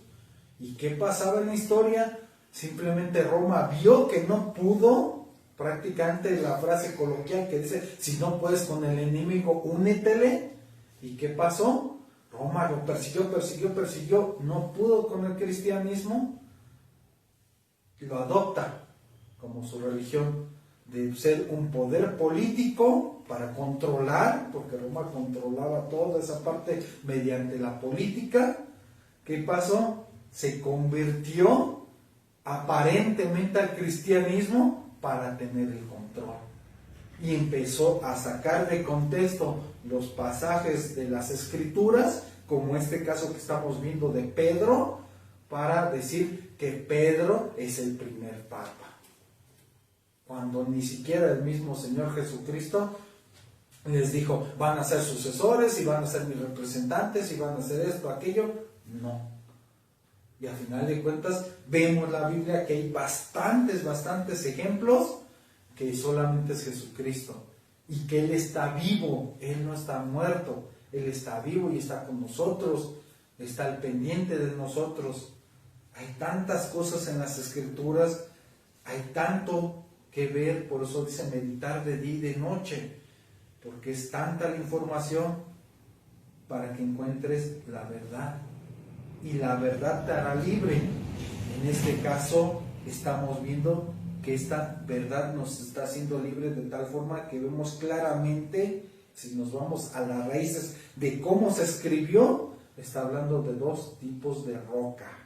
¿Y qué pasaba en la historia? Simplemente Roma vio que no pudo, prácticamente la frase coloquial que dice: si no puedes con el enemigo, únetele. ¿Y qué pasó? Roma lo persiguió, no pudo con el cristianismo, lo adopta como su religión, de ser un poder político para controlar, porque Roma controlaba toda esa parte mediante la política. ¿Qué pasó? Se convirtió aparentemente al cristianismo para tener el control. Y empezó a sacar de contexto los pasajes de las Escrituras, como este caso que estamos viendo de Pedro, para decir que Pedro es el primer papa, cuando ni siquiera el mismo Señor Jesucristo les dijo: van a ser sucesores y van a ser mis representantes y van a hacer esto, aquello. No. Y al final de cuentas vemos en la Biblia que hay bastantes ejemplos que solamente es Jesucristo, y que Él está vivo, Él no está muerto. Él está vivo y está con nosotros, está al pendiente de nosotros. Hay tantas cosas en las Escrituras, hay tanto que ver, por eso dice meditar de día y de noche, porque es tanta la información para que encuentres la verdad. Y la verdad te hará libre. En este caso estamos viendo que esta verdad nos está haciendo libres de tal forma que vemos claramente, si nos vamos a las raíces de cómo se escribió, está hablando de dos tipos de roca.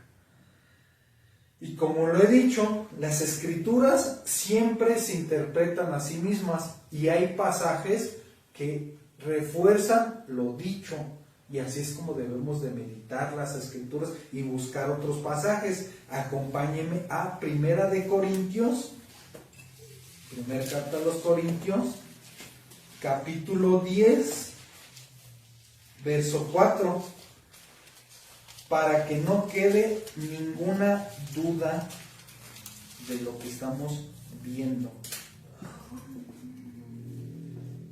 Y como lo he dicho, las Escrituras siempre se interpretan a sí mismas y hay pasajes que refuerzan lo dicho. Y así es como debemos de meditar las Escrituras y buscar otros pasajes. Acompáñenme a Primera de Corintios, primera carta a los Corintios, capítulo 10, verso 4, para que no quede ninguna duda de lo que estamos viendo.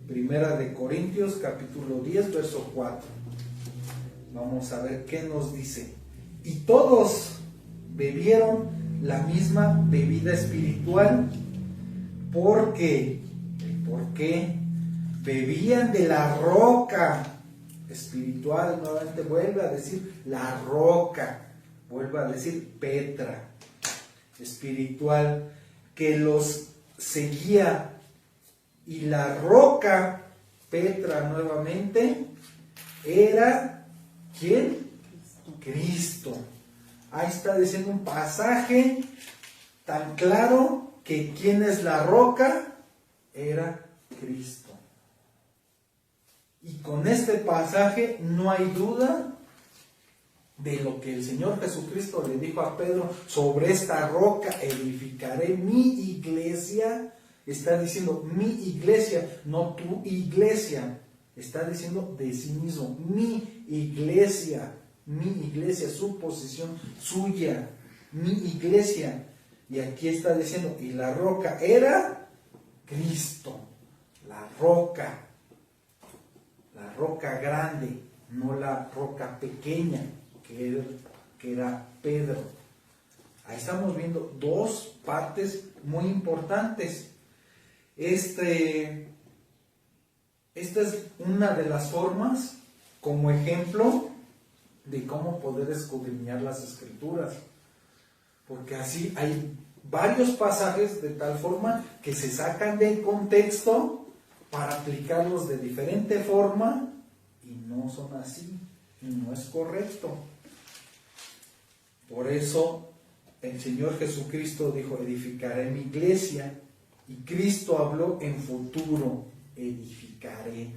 Primera de Corintios, capítulo 10, verso 4. Vamos a ver qué nos dice. Y todos bebieron la misma bebida espiritual, porque bebían de la roca espiritual. Nuevamente vuelve a decir la roca, vuelve a decir Petra, espiritual, que los seguía. Y la roca, Petra nuevamente, era ¿quién? Cristo. Ahí está diciendo un pasaje tan claro que ¿quién es la roca? Era Cristo. Y con este pasaje no hay duda de lo que el Señor Jesucristo le dijo a Pedro: sobre esta roca edificaré mi iglesia. Está diciendo mi iglesia, no tu iglesia. Está diciendo de sí mismo, mi iglesia, su posición suya, mi iglesia. Y aquí está diciendo, y la roca era Cristo, la roca grande, no la roca pequeña, que era Pedro. Ahí estamos viendo dos partes muy importantes. Esta es una de las formas, como ejemplo, de cómo poder escudriñar las Escrituras. Porque así hay varios pasajes de tal forma que se sacan del contexto para aplicarlos de diferente forma y no son así, y no es correcto. Por eso el Señor Jesucristo dijo: edificaré mi iglesia, y Cristo habló en futuro: edificaré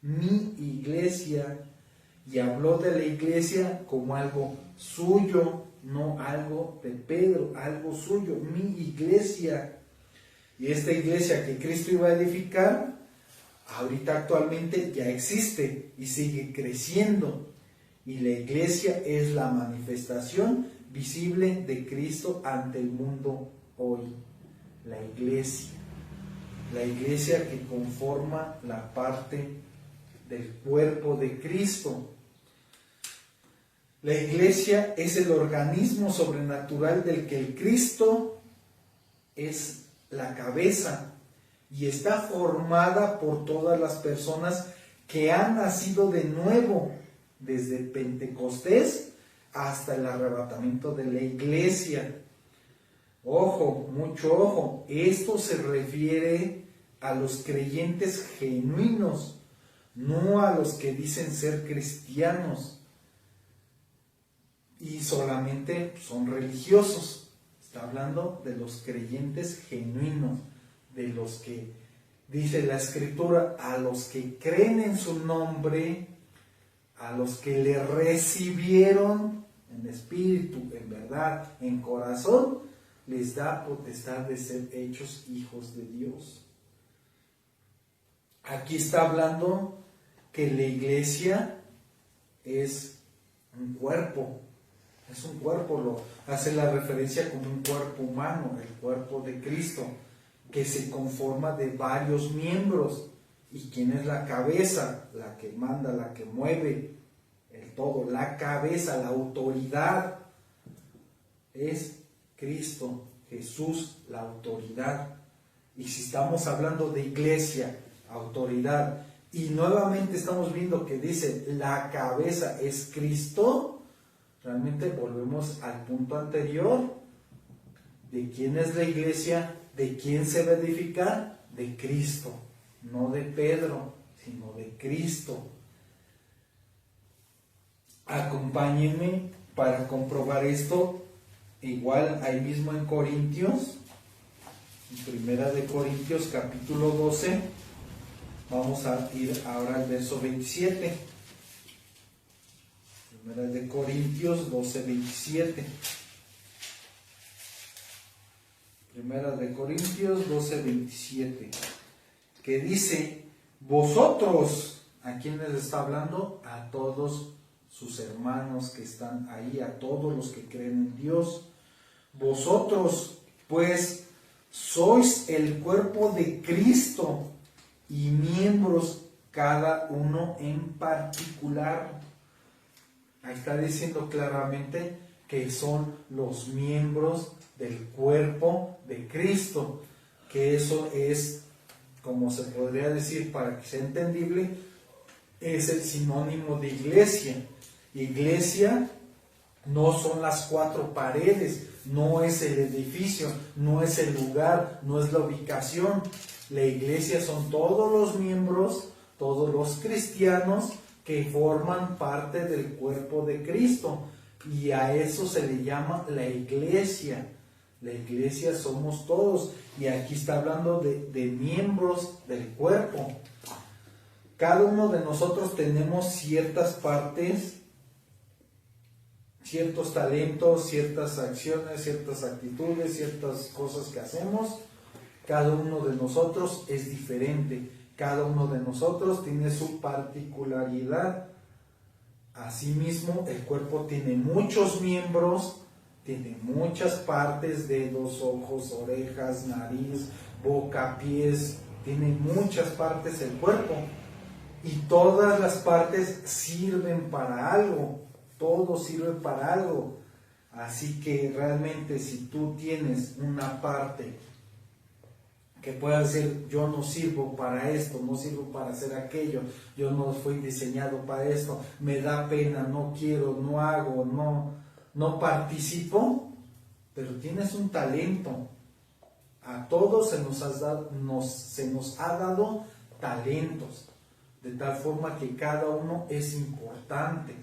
mi iglesia, y habló de la iglesia como algo suyo, no algo de Pedro, algo suyo, mi iglesia. Y esta iglesia que Cristo iba a edificar, ahorita actualmente ya existe y sigue creciendo. Y la iglesia es la manifestación visible de Cristo ante el mundo hoy. La iglesia que conforma la parte del cuerpo de Cristo. La iglesia es el organismo sobrenatural del que el Cristo es la cabeza y está formada por todas las personas que han nacido de nuevo desde Pentecostés hasta el arrebatamiento de la iglesia. Ojo, mucho ojo, esto se refiere a los creyentes genuinos, no a los que dicen ser cristianos y solamente son religiosos. Está hablando de los creyentes genuinos, de los que, dice la Escritura, a los que creen en su nombre, a los que le recibieron en espíritu, en verdad, en corazón, les da potestad de ser hechos hijos de Dios. Aquí está hablando que la iglesia es un cuerpo, lo hace la referencia como un cuerpo humano, el cuerpo de Cristo, que se conforma de varios miembros, ¿Y quién es la cabeza? La que manda, la que mueve el todo. La cabeza, la autoridad es Cristo, Jesús, la autoridad. Y si estamos hablando de iglesia, autoridad, y nuevamente estamos viendo que dice la cabeza es Cristo, realmente volvemos al punto anterior de quién es la iglesia, de quién se va a edificar, de Cristo, no de Pedro, sino de Cristo. Acompáñenme para comprobar esto, igual ahí mismo en Corintios, en Primera de Corintios capítulo 12, vamos a ir ahora al verso 27. Primera de Corintios 12, 27. Primera de Corintios 12, 27. Que dice, vosotros, ¿a quiénes está hablando? A todos sus hermanos que están ahí, a todos los que creen en Dios. Vosotros, pues, sois el cuerpo de Cristo y miembros cada uno en particular. Ahí está diciendo claramente que son los miembros del cuerpo de Cristo, que eso es, como se podría decir para que sea entendible, es el sinónimo de iglesia. Iglesia no son las cuatro paredes, no es el edificio, no es el lugar, no es la ubicación. La iglesia son todos los miembros, todos los cristianos que forman parte del cuerpo de Cristo, y a eso se le llama la iglesia. La iglesia somos todos, y aquí está hablando de miembros del cuerpo. Cada uno de nosotros tenemos ciertas partes, ciertos talentos, ciertas acciones, ciertas actitudes, ciertas cosas que hacemos. Cada uno de nosotros es diferente. Cada uno de nosotros tiene su particularidad. Asimismo, el cuerpo tiene muchos miembros, tiene muchas partes, dedos, ojos, orejas, nariz, boca, pies, tiene muchas partes el cuerpo. Y todas las partes sirven para algo, todo sirve para algo. Así que realmente si tú tienes una parte que pueda decir, yo no sirvo para esto, no sirvo para hacer aquello, yo no fui diseñado para esto, me da pena, no quiero, no hago, no participo, pero tienes un talento. A todos se nos ha dado talentos, de tal forma que cada uno es importante.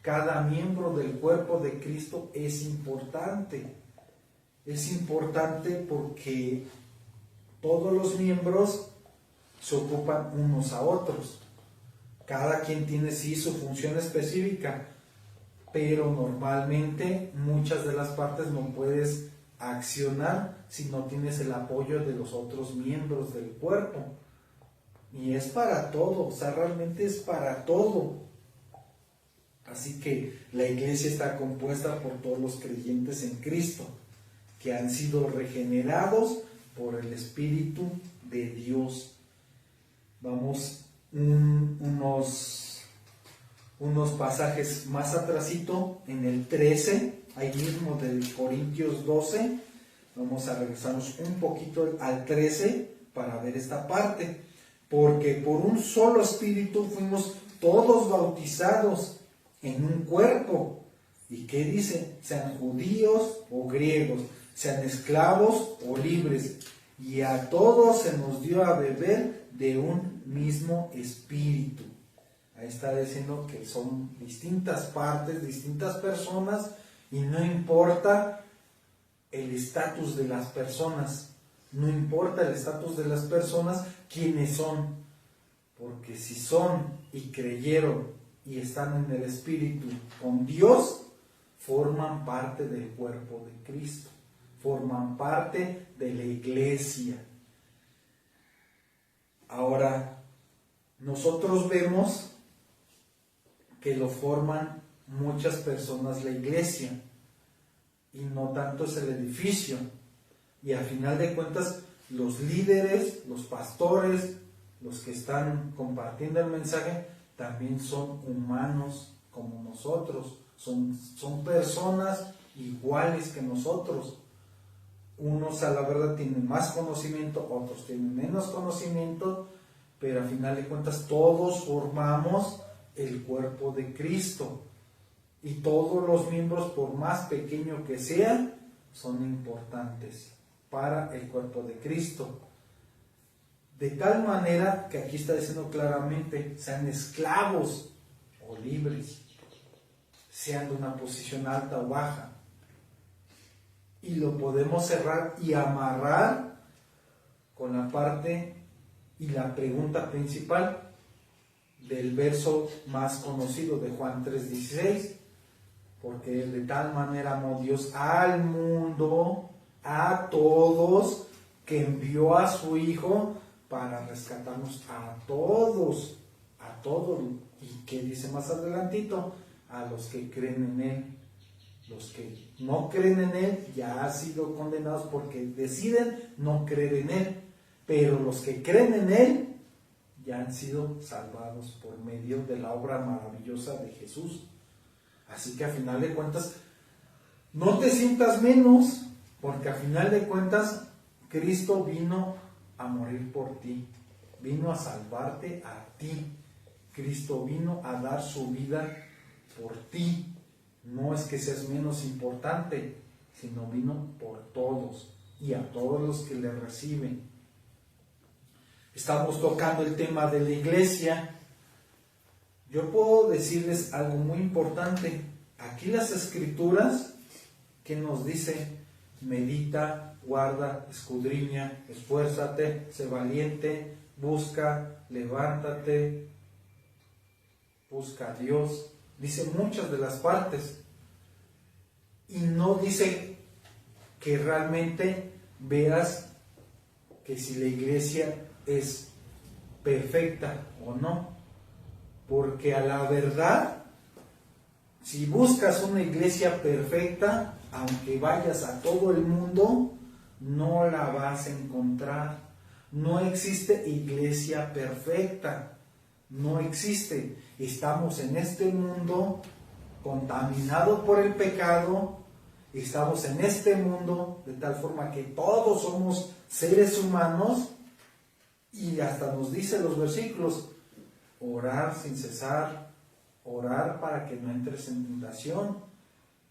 Cada miembro del cuerpo de Cristo es importante. Es importante porque todos los miembros se ocupan unos a otros. Cada quien tiene sí su función específica, pero normalmente muchas de las partes no puedes accionar si no tienes el apoyo de los otros miembros del cuerpo. Y es para todo, o sea, realmente es para todo. Así que la iglesia está compuesta por todos los creyentes en Cristo, que han sido regenerados por el Espíritu de Dios. Vamos unos pasajes más atrasito, en el 13, ahí mismo del Corintios 12, vamos a regresarnos un poquito al 13 para ver esta parte. Porque por un solo Espíritu fuimos todos bautizados en un cuerpo. ¿Y qué dice? Sean judíos o griegos, sean esclavos o libres, y a todos se nos dio a beber de un mismo espíritu. Ahí está diciendo que son distintas partes, distintas personas, y no importa el estatus de las personas, no importa el estatus de las personas, quiénes son, porque si son y creyeron y están en el Espíritu con Dios, forman parte del cuerpo de Cristo, forman parte de la iglesia. Ahora, nosotros vemos que lo forman muchas personas la iglesia, y no tanto es el edificio. Y al final de cuentas, los líderes, los pastores, los que están compartiendo el mensaje también son humanos como nosotros, son personas iguales que nosotros. Unos a la verdad tienen más conocimiento, otros tienen menos conocimiento, pero al final de cuentas todos formamos el cuerpo de Cristo. Y todos los miembros, por más pequeño que sean, son importantes para el cuerpo de Cristo. De tal manera que aquí está diciendo claramente, sean esclavos o libres, sean de una posición alta o baja. Y lo podemos cerrar y amarrar con la parte y la pregunta principal del verso más conocido de Juan 3:16, porque de tal manera amó Dios al mundo, a todos, que envió a su Hijo para rescatarnos a todos. ¿Y qué dice más adelantito? A los que creen en Él. Los que no creen en Él ya han sido condenados porque deciden no creer en Él, pero los que creen en Él ya han sido salvados por medio de la obra maravillosa de Jesús. Así que a final de cuentas, no te sientas menos, porque a final de cuentas, Cristo vino a morir por ti, vino a salvarte a ti. Cristo vino a dar su vida por ti. No es que seas menos importante, sino vino por todos y a todos los que le reciben. Estamos tocando el tema de la iglesia. Yo puedo decirles algo muy importante. Aquí las escrituras, ¿qué nos dice? Medita, guarda, escudriña, esfuérzate, sé valiente, busca, levántate, busca a Dios. Dice muchas de las partes. Y no dice que realmente veas que si la iglesia es perfecta o no. Porque a la verdad, si buscas una iglesia perfecta, aunque vayas a todo el mundo, no la vas a encontrar. No existe iglesia perfecta. No existe. Estamos en este mundo contaminado por el pecado. Estamos en este mundo de tal forma que todos somos seres humanos. Y hasta nos dice los versículos, orar sin cesar, orar para que no entres en tentación.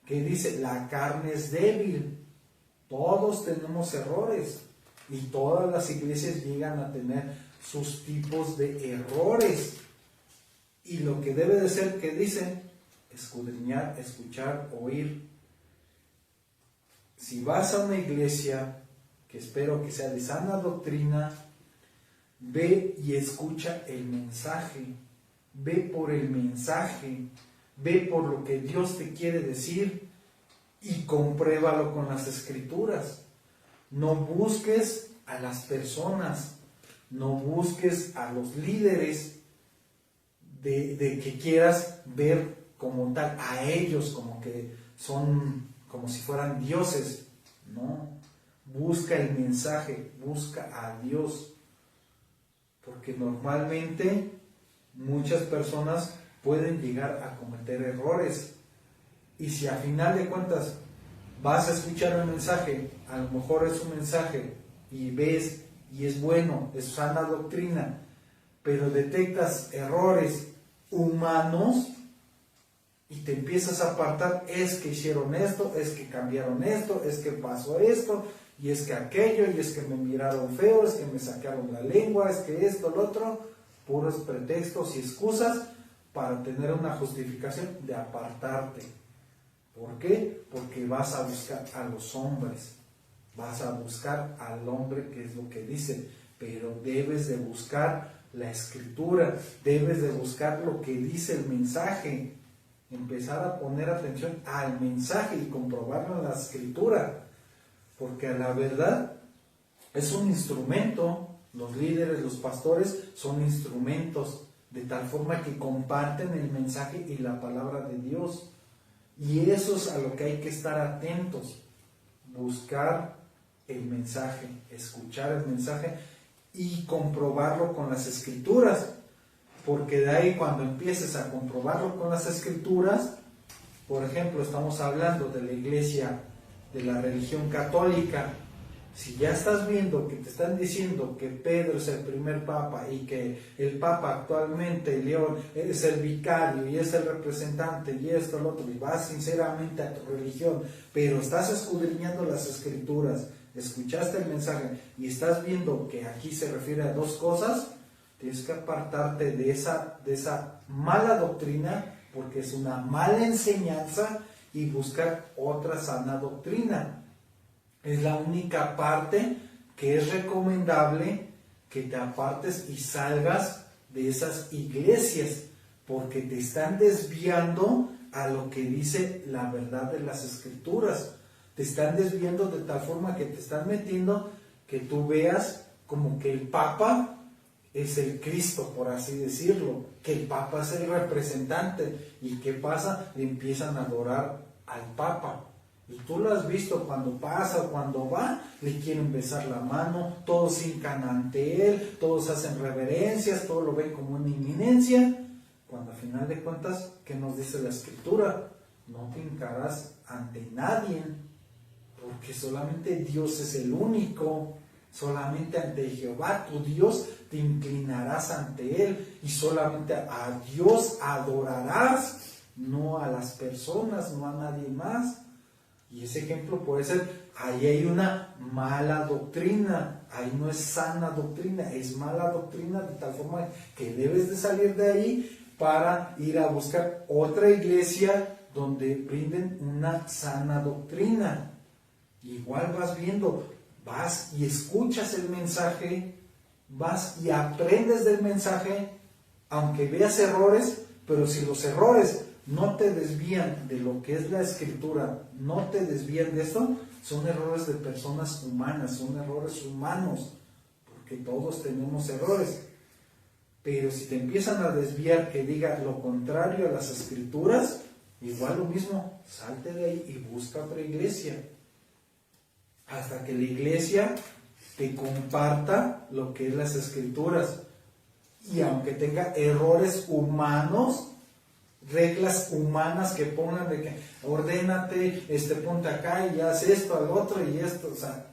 Que dice, la carne es débil. Todos tenemos errores. Y todas las iglesias llegan a tener sus tipos de errores. Y lo que debe de ser, que dice, escudriñar, escuchar, oír. Si vas a una iglesia, que espero que sea de sana doctrina, ve y escucha el mensaje. Ve por el mensaje. Ve por lo que Dios te quiere decir y compruébalo con las escrituras. No busques a las personas, no busques a los líderes de que quieras ver como tal a ellos, como que son como si fueran dioses. No, busca el mensaje, busca a Dios, porque normalmente muchas personas pueden llegar a cometer errores. Y si a final de cuentas vas a escuchar el mensaje, a lo mejor es un mensaje y ves y es bueno, es sana doctrina, pero detectas errores humanos y te empiezas a apartar, es que hicieron esto, es que cambiaron esto, es que pasó esto, y es que aquello, y es que me miraron feo, es que me sacaron la lengua, es que esto, lo otro, puros pretextos y excusas para tener una justificación de apartarte. ¿Por qué? Porque vas a buscar a los hombres, vas a buscar al hombre, que es lo que dice, pero debes de buscar la escritura, debes de buscar lo que dice el mensaje, empezar a poner atención al mensaje y comprobarlo en la escritura, porque a la verdad es un instrumento. Los líderes, los pastores son instrumentos, de tal forma que comparten el mensaje y la palabra de Dios. Y eso es a lo que hay que estar atentos, buscar el mensaje, escuchar el mensaje y comprobarlo con las Escrituras, porque de ahí cuando empieces a comprobarlo con las Escrituras, por ejemplo, estamos hablando de la iglesia, de la religión católica. Si ya estás viendo que te están diciendo que Pedro es el primer papa y que el papa actualmente, León, es el vicario y es el representante y esto, lo otro, y vas sinceramente a tu religión, pero estás escudriñando las Escrituras, escuchaste el mensaje y estás viendo que aquí se refiere a dos cosas, tienes que apartarte de esa mala doctrina, porque es una mala enseñanza, y buscar otra sana doctrina. Es la única parte que es recomendable que te apartes y salgas de esas iglesias, porque te están desviando a lo que dice la verdad de las Escrituras. Te están desviando de tal forma que te están metiendo que tú veas como que el Papa es el Cristo, por así decirlo, que el Papa es el representante. ¿Y qué pasa? Le empiezan a adorar al Papa. Y tú lo has visto cuando pasa, cuando va, le quieren besar la mano, todos hincan ante él, todos hacen reverencias, todos lo ven como una inminencia, cuando al final de cuentas, ¿qué nos dice la Escritura? No te hincarás ante nadie, porque solamente Dios es el único, solamente ante Jehová, tu Dios, te inclinarás ante él, y solamente a Dios adorarás, no a las personas, no a nadie más. Y ese ejemplo puede ser, ahí hay una mala doctrina, ahí no es sana doctrina, es mala doctrina, de tal forma que debes de salir de ahí para ir a buscar otra iglesia donde brinden una sana doctrina. Igual vas viendo, vas y escuchas el mensaje, vas y aprendes del mensaje, aunque veas errores, pero si los errores no te desvían de lo que es la Escritura, no te desvían de esto, son errores de personas humanas, son errores humanos, porque todos tenemos errores. Pero si te empiezan a desviar que diga lo contrario a las Escrituras, igual lo mismo, salte de ahí y busca otra iglesia, hasta que la iglesia te comparta lo que es las Escrituras, y aunque tenga errores humanos, reglas humanas que pongan de que ordénate, ponte acá y haz esto, al otro y esto, o sea,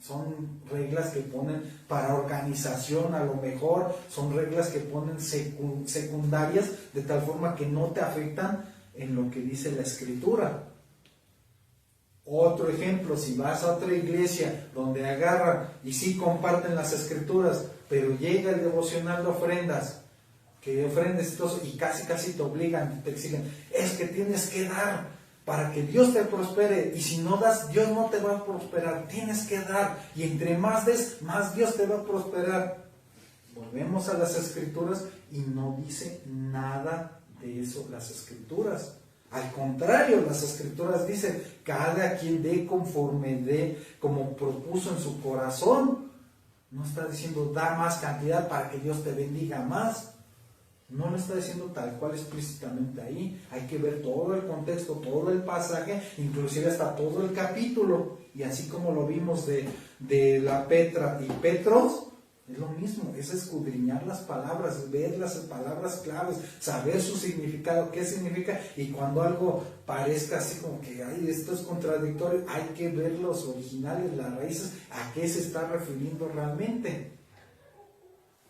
son reglas que ponen para organización, a lo mejor son reglas que ponen secundarias de tal forma que no te afectan en lo que dice la Escritura. Otro ejemplo, si vas a otra iglesia donde agarran y sí comparten las Escrituras, pero llega el devocional de ofrendas, que ofrendes y casi te obligan, te exigen, es que tienes que dar para que Dios te prospere, y si no das, Dios no te va a prosperar, tienes que dar, y entre más des, más Dios te va a prosperar. Volvemos a las Escrituras y no dice nada de eso las Escrituras. Al contrario, las Escrituras dicen, cada quien dé conforme dé, como propuso en su corazón. No está diciendo, da más cantidad para que Dios te bendiga más. No lo está diciendo tal cual explícitamente ahí. Hay que ver todo el contexto, todo el pasaje, inclusive hasta todo el capítulo. Y así como lo vimos de la Petra y Petros, es lo mismo, es escudriñar las palabras, ver las palabras claves, saber su significado, qué significa, y cuando algo parezca así como que, ay, esto es contradictorio, hay que ver los originales, las raíces, a qué se está refiriendo realmente.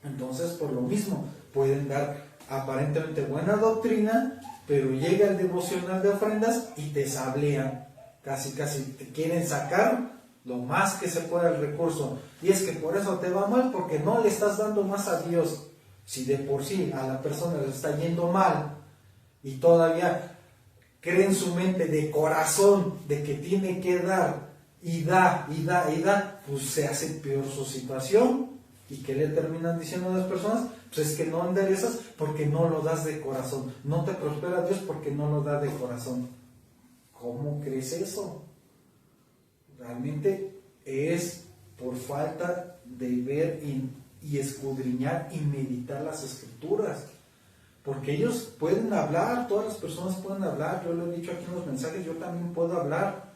Entonces, por lo mismo, pueden dar aparentemente buena doctrina, pero llega el devocional de ofrendas y te sablean, casi te quieren sacar lo más que se pueda el recurso, y es que por eso te va mal, porque no le estás dando más a Dios. Si de por sí a la persona le está yendo mal y todavía cree en su mente de corazón de que tiene que dar y da, pues se hace peor su situación. ¿Y qué le terminan diciendo a las personas? Pues es que no enderezas porque no lo das de corazón, no te prospera Dios porque no lo das de corazón. ¿Cómo crees eso? Realmente es por falta de ver y escudriñar y meditar las Escrituras, porque ellos pueden hablar, todas las personas pueden hablar, yo lo he dicho aquí en los mensajes, yo también puedo hablar,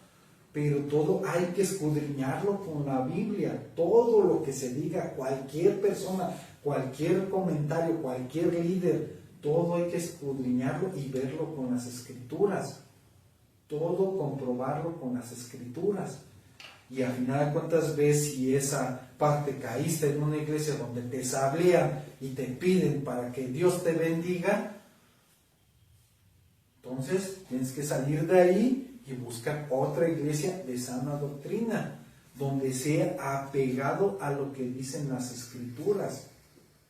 pero todo hay que escudriñarlo con la Biblia. Todo lo que se diga, cualquier persona, cualquier comentario, cualquier líder, todo hay que escudriñarlo y verlo con las Escrituras. Todo comprobarlo con las Escrituras. Y al final de cuentas ves si esa parte caíste en una iglesia donde te sablean y te piden para que Dios te bendiga. Entonces tienes que salir de ahí y buscar otra iglesia de sana doctrina, donde sea apegado a lo que dicen las Escrituras,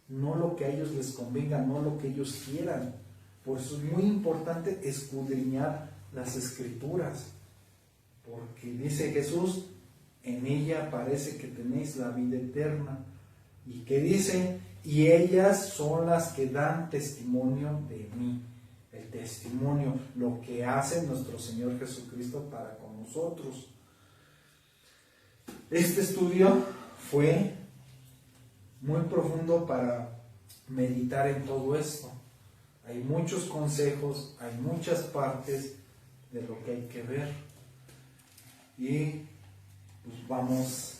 no lo que a ellos les convenga, no lo que ellos quieran. Por eso es muy importante escudriñar las Escrituras, porque dice Jesús, en ella parece que tenéis la vida eterna, y que dice, y ellas son las que dan testimonio de mí. El testimonio, lo que hace nuestro Señor Jesucristo para con nosotros. Este estudio fue muy profundo para meditar en todo esto. Hay muchos consejos, hay muchas partes de lo que hay que ver. Y pues vamos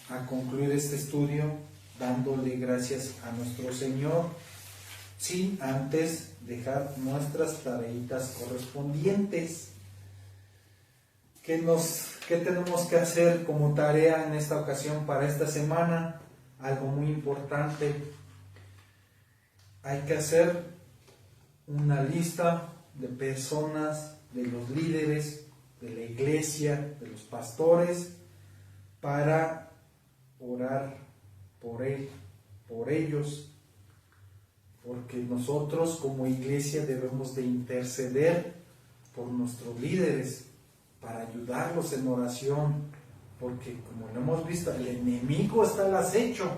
a concluir este estudio dándole gracias a nuestro Señor, sin antes dejar nuestras tareitas correspondientes. ¿Qué tenemos que hacer como tarea en esta ocasión para esta semana? Algo muy importante. Hay que hacer una lista de personas, de los líderes, de la iglesia, de los pastores, para orar por ellos, porque nosotros como iglesia debemos de interceder por nuestros líderes, para ayudarlos en oración, porque como lo hemos visto, el enemigo está al acecho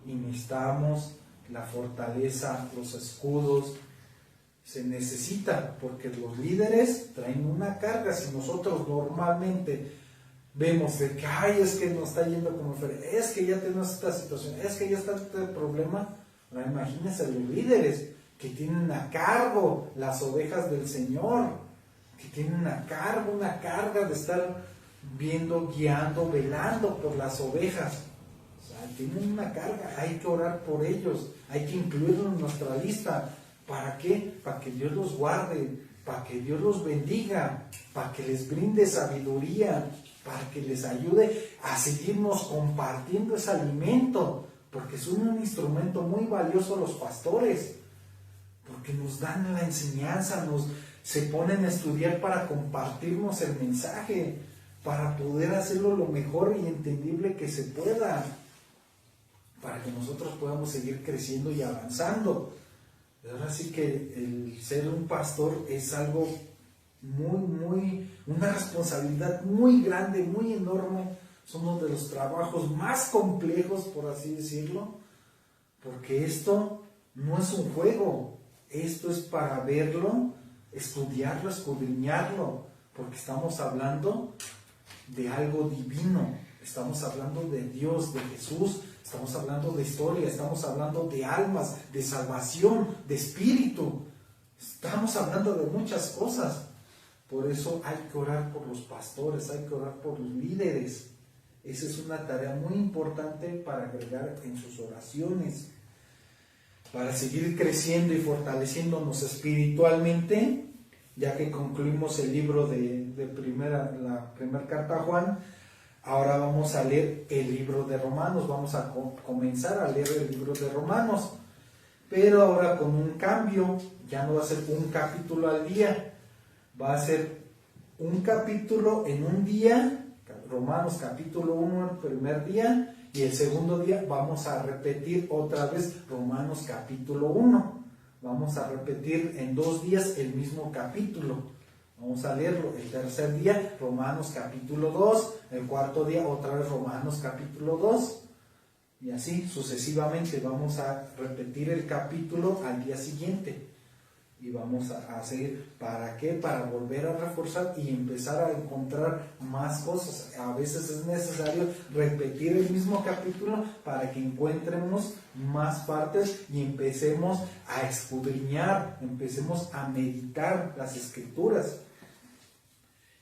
y necesitamos la fortaleza, los escudos, se necesita, porque los líderes traen una carga. Si nosotros normalmente vemos de que, ay, es que nos está yendo como feria, es que ya tenemos esta situación, es que ya está este problema, ahora imagínense los líderes que tienen a cargo las ovejas del Señor, que tienen a cargo una carga de estar viendo, guiando, velando por las ovejas. O sea, tienen una carga, hay que orar por ellos, hay que incluirlos en nuestra lista. ¿Para qué? Para que Dios los guarde, para que Dios los bendiga, para que les brinde sabiduría, para que les ayude a seguirnos compartiendo ese alimento, porque son un instrumento muy valioso los pastores, porque nos dan la enseñanza, se ponen a estudiar para compartirnos el mensaje, para poder hacerlo lo mejor y entendible que se pueda, para que nosotros podamos seguir creciendo y avanzando. Ahora sí que el ser un pastor es algo una responsabilidad muy grande, muy enorme. Son uno de los trabajos más complejos, por así decirlo, porque esto no es un juego, esto es para verlo, estudiarlo, escudriñarlo, porque estamos hablando de algo divino, estamos hablando de Dios, de Jesús, estamos hablando de historia, estamos hablando de almas, de salvación, de espíritu, estamos hablando de muchas cosas. Por eso hay que orar por los pastores, hay que orar por los líderes. Esa es una tarea muy importante para agregar en sus oraciones, para seguir creciendo y fortaleciéndonos espiritualmente. Ya que concluimos el libro la primera carta a Juan, ahora vamos a leer el libro de Romanos, vamos a comenzar a leer el libro de Romanos, pero ahora con un cambio, ya no va a ser un capítulo al día, va a ser un capítulo en un día. Romanos capítulo 1 el primer día, y el segundo día vamos a repetir otra vez Romanos capítulo 1. Vamos a repetir en 2 días el mismo capítulo. Vamos a leerlo. El tercer día, Romanos capítulo 2. El cuarto día, otra vez Romanos capítulo 2. Y así sucesivamente vamos a repetir el capítulo al día siguiente. Y vamos a seguir. ¿Para qué? Para volver a reforzar y empezar a encontrar más cosas. A veces es necesario repetir el mismo capítulo para que encontremos más partes y empecemos a escudriñar, empecemos a meditar las Escrituras.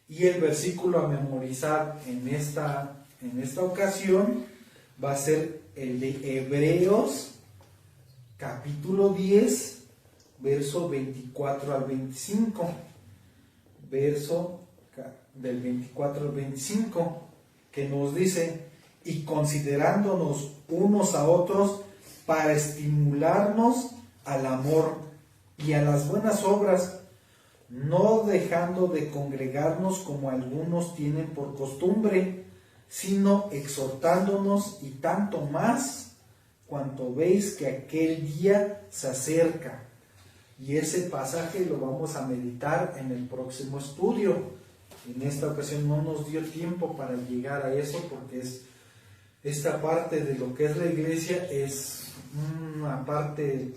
Y el versículo a memorizar en esta ocasión va a ser el de Hebreos capítulo 10, verso 24 al 25. Verso del 24 al 25, que nos dice: y considerándonos unos a otros para estimularnos al amor y a las buenas obras, no dejando de congregarnos como algunos tienen por costumbre, sino exhortándonos, y tanto más cuanto veis que aquel día se acerca. Y ese pasaje lo vamos a meditar en el próximo estudio. En esta ocasión no nos dio tiempo para llegar a eso, porque esta parte de lo que es la iglesia es una parte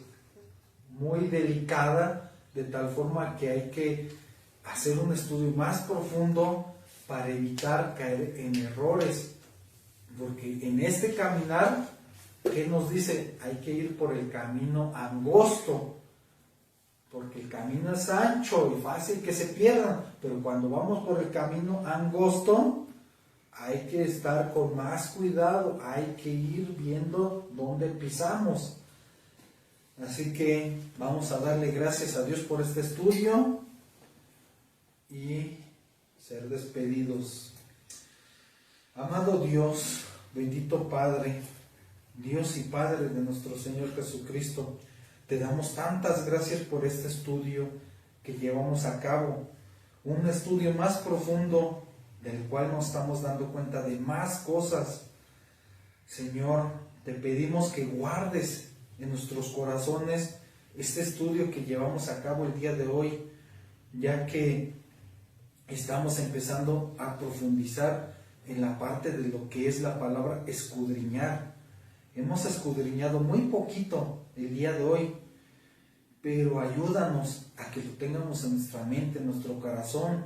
muy delicada, de tal forma que hay que hacer un estudio más profundo para evitar caer en errores. Porque en este caminar, ¿qué nos dice? Hay que ir por el camino angosto, porque el camino es ancho y fácil que se pierdan, pero cuando vamos por el camino angosto, hay que estar con más cuidado, hay que ir viendo dónde pisamos. Así que vamos a darle gracias a Dios por este estudio y ser despedidos. Amado Dios, bendito Padre, Dios y Padre de nuestro Señor Jesucristo, te damos tantas gracias por este estudio que llevamos a cabo, un estudio más profundo del cual nos estamos dando cuenta de más cosas. Señor, te pedimos que guardes en nuestros corazones este estudio que llevamos a cabo el día de hoy, ya que estamos empezando a profundizar en la parte de lo que es la palabra escudriñar. Hemos escudriñado muy poquito el día de hoy, pero ayúdanos a que lo tengamos en nuestra mente, en nuestro corazón,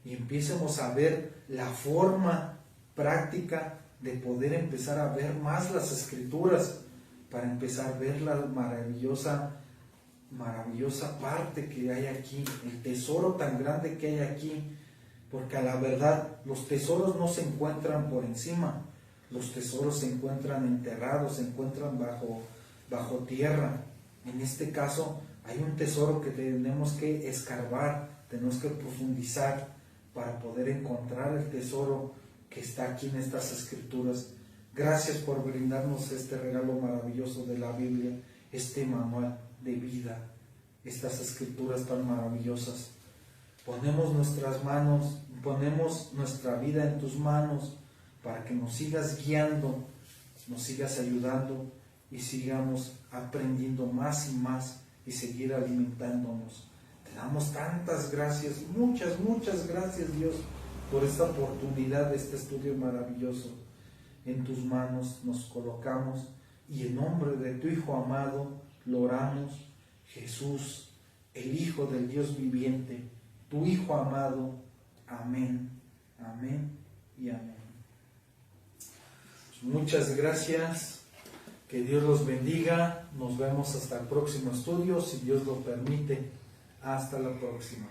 y empecemos a ver la forma práctica de poder empezar a ver más las Escrituras, para empezar a ver la maravillosa parte que hay aquí, el tesoro tan grande que hay aquí, porque a la verdad los tesoros no se encuentran por encima, los tesoros se encuentran enterrados, se encuentran bajo tierra. En este caso hay un tesoro que tenemos que escarbar, tenemos que profundizar para poder encontrar el tesoro que está aquí en estas Escrituras. Gracias por brindarnos este regalo maravilloso de la Biblia, este manual de vida, estas Escrituras tan maravillosas. Ponemos nuestras manos, ponemos nuestra vida en tus manos para que nos sigas guiando, nos sigas ayudando y sigamos aprendiendo más y más y seguir alimentándonos. Te damos tantas gracias, muchas gracias, Dios, por esta oportunidad de este estudio maravilloso. En tus manos nos colocamos y en nombre de tu Hijo amado lo oramos, Jesús, el Hijo del Dios viviente, tu Hijo amado. Amén, amén y amén. Muchas gracias, que Dios los bendiga, nos vemos hasta el próximo estudio, si Dios lo permite. Hasta la próxima.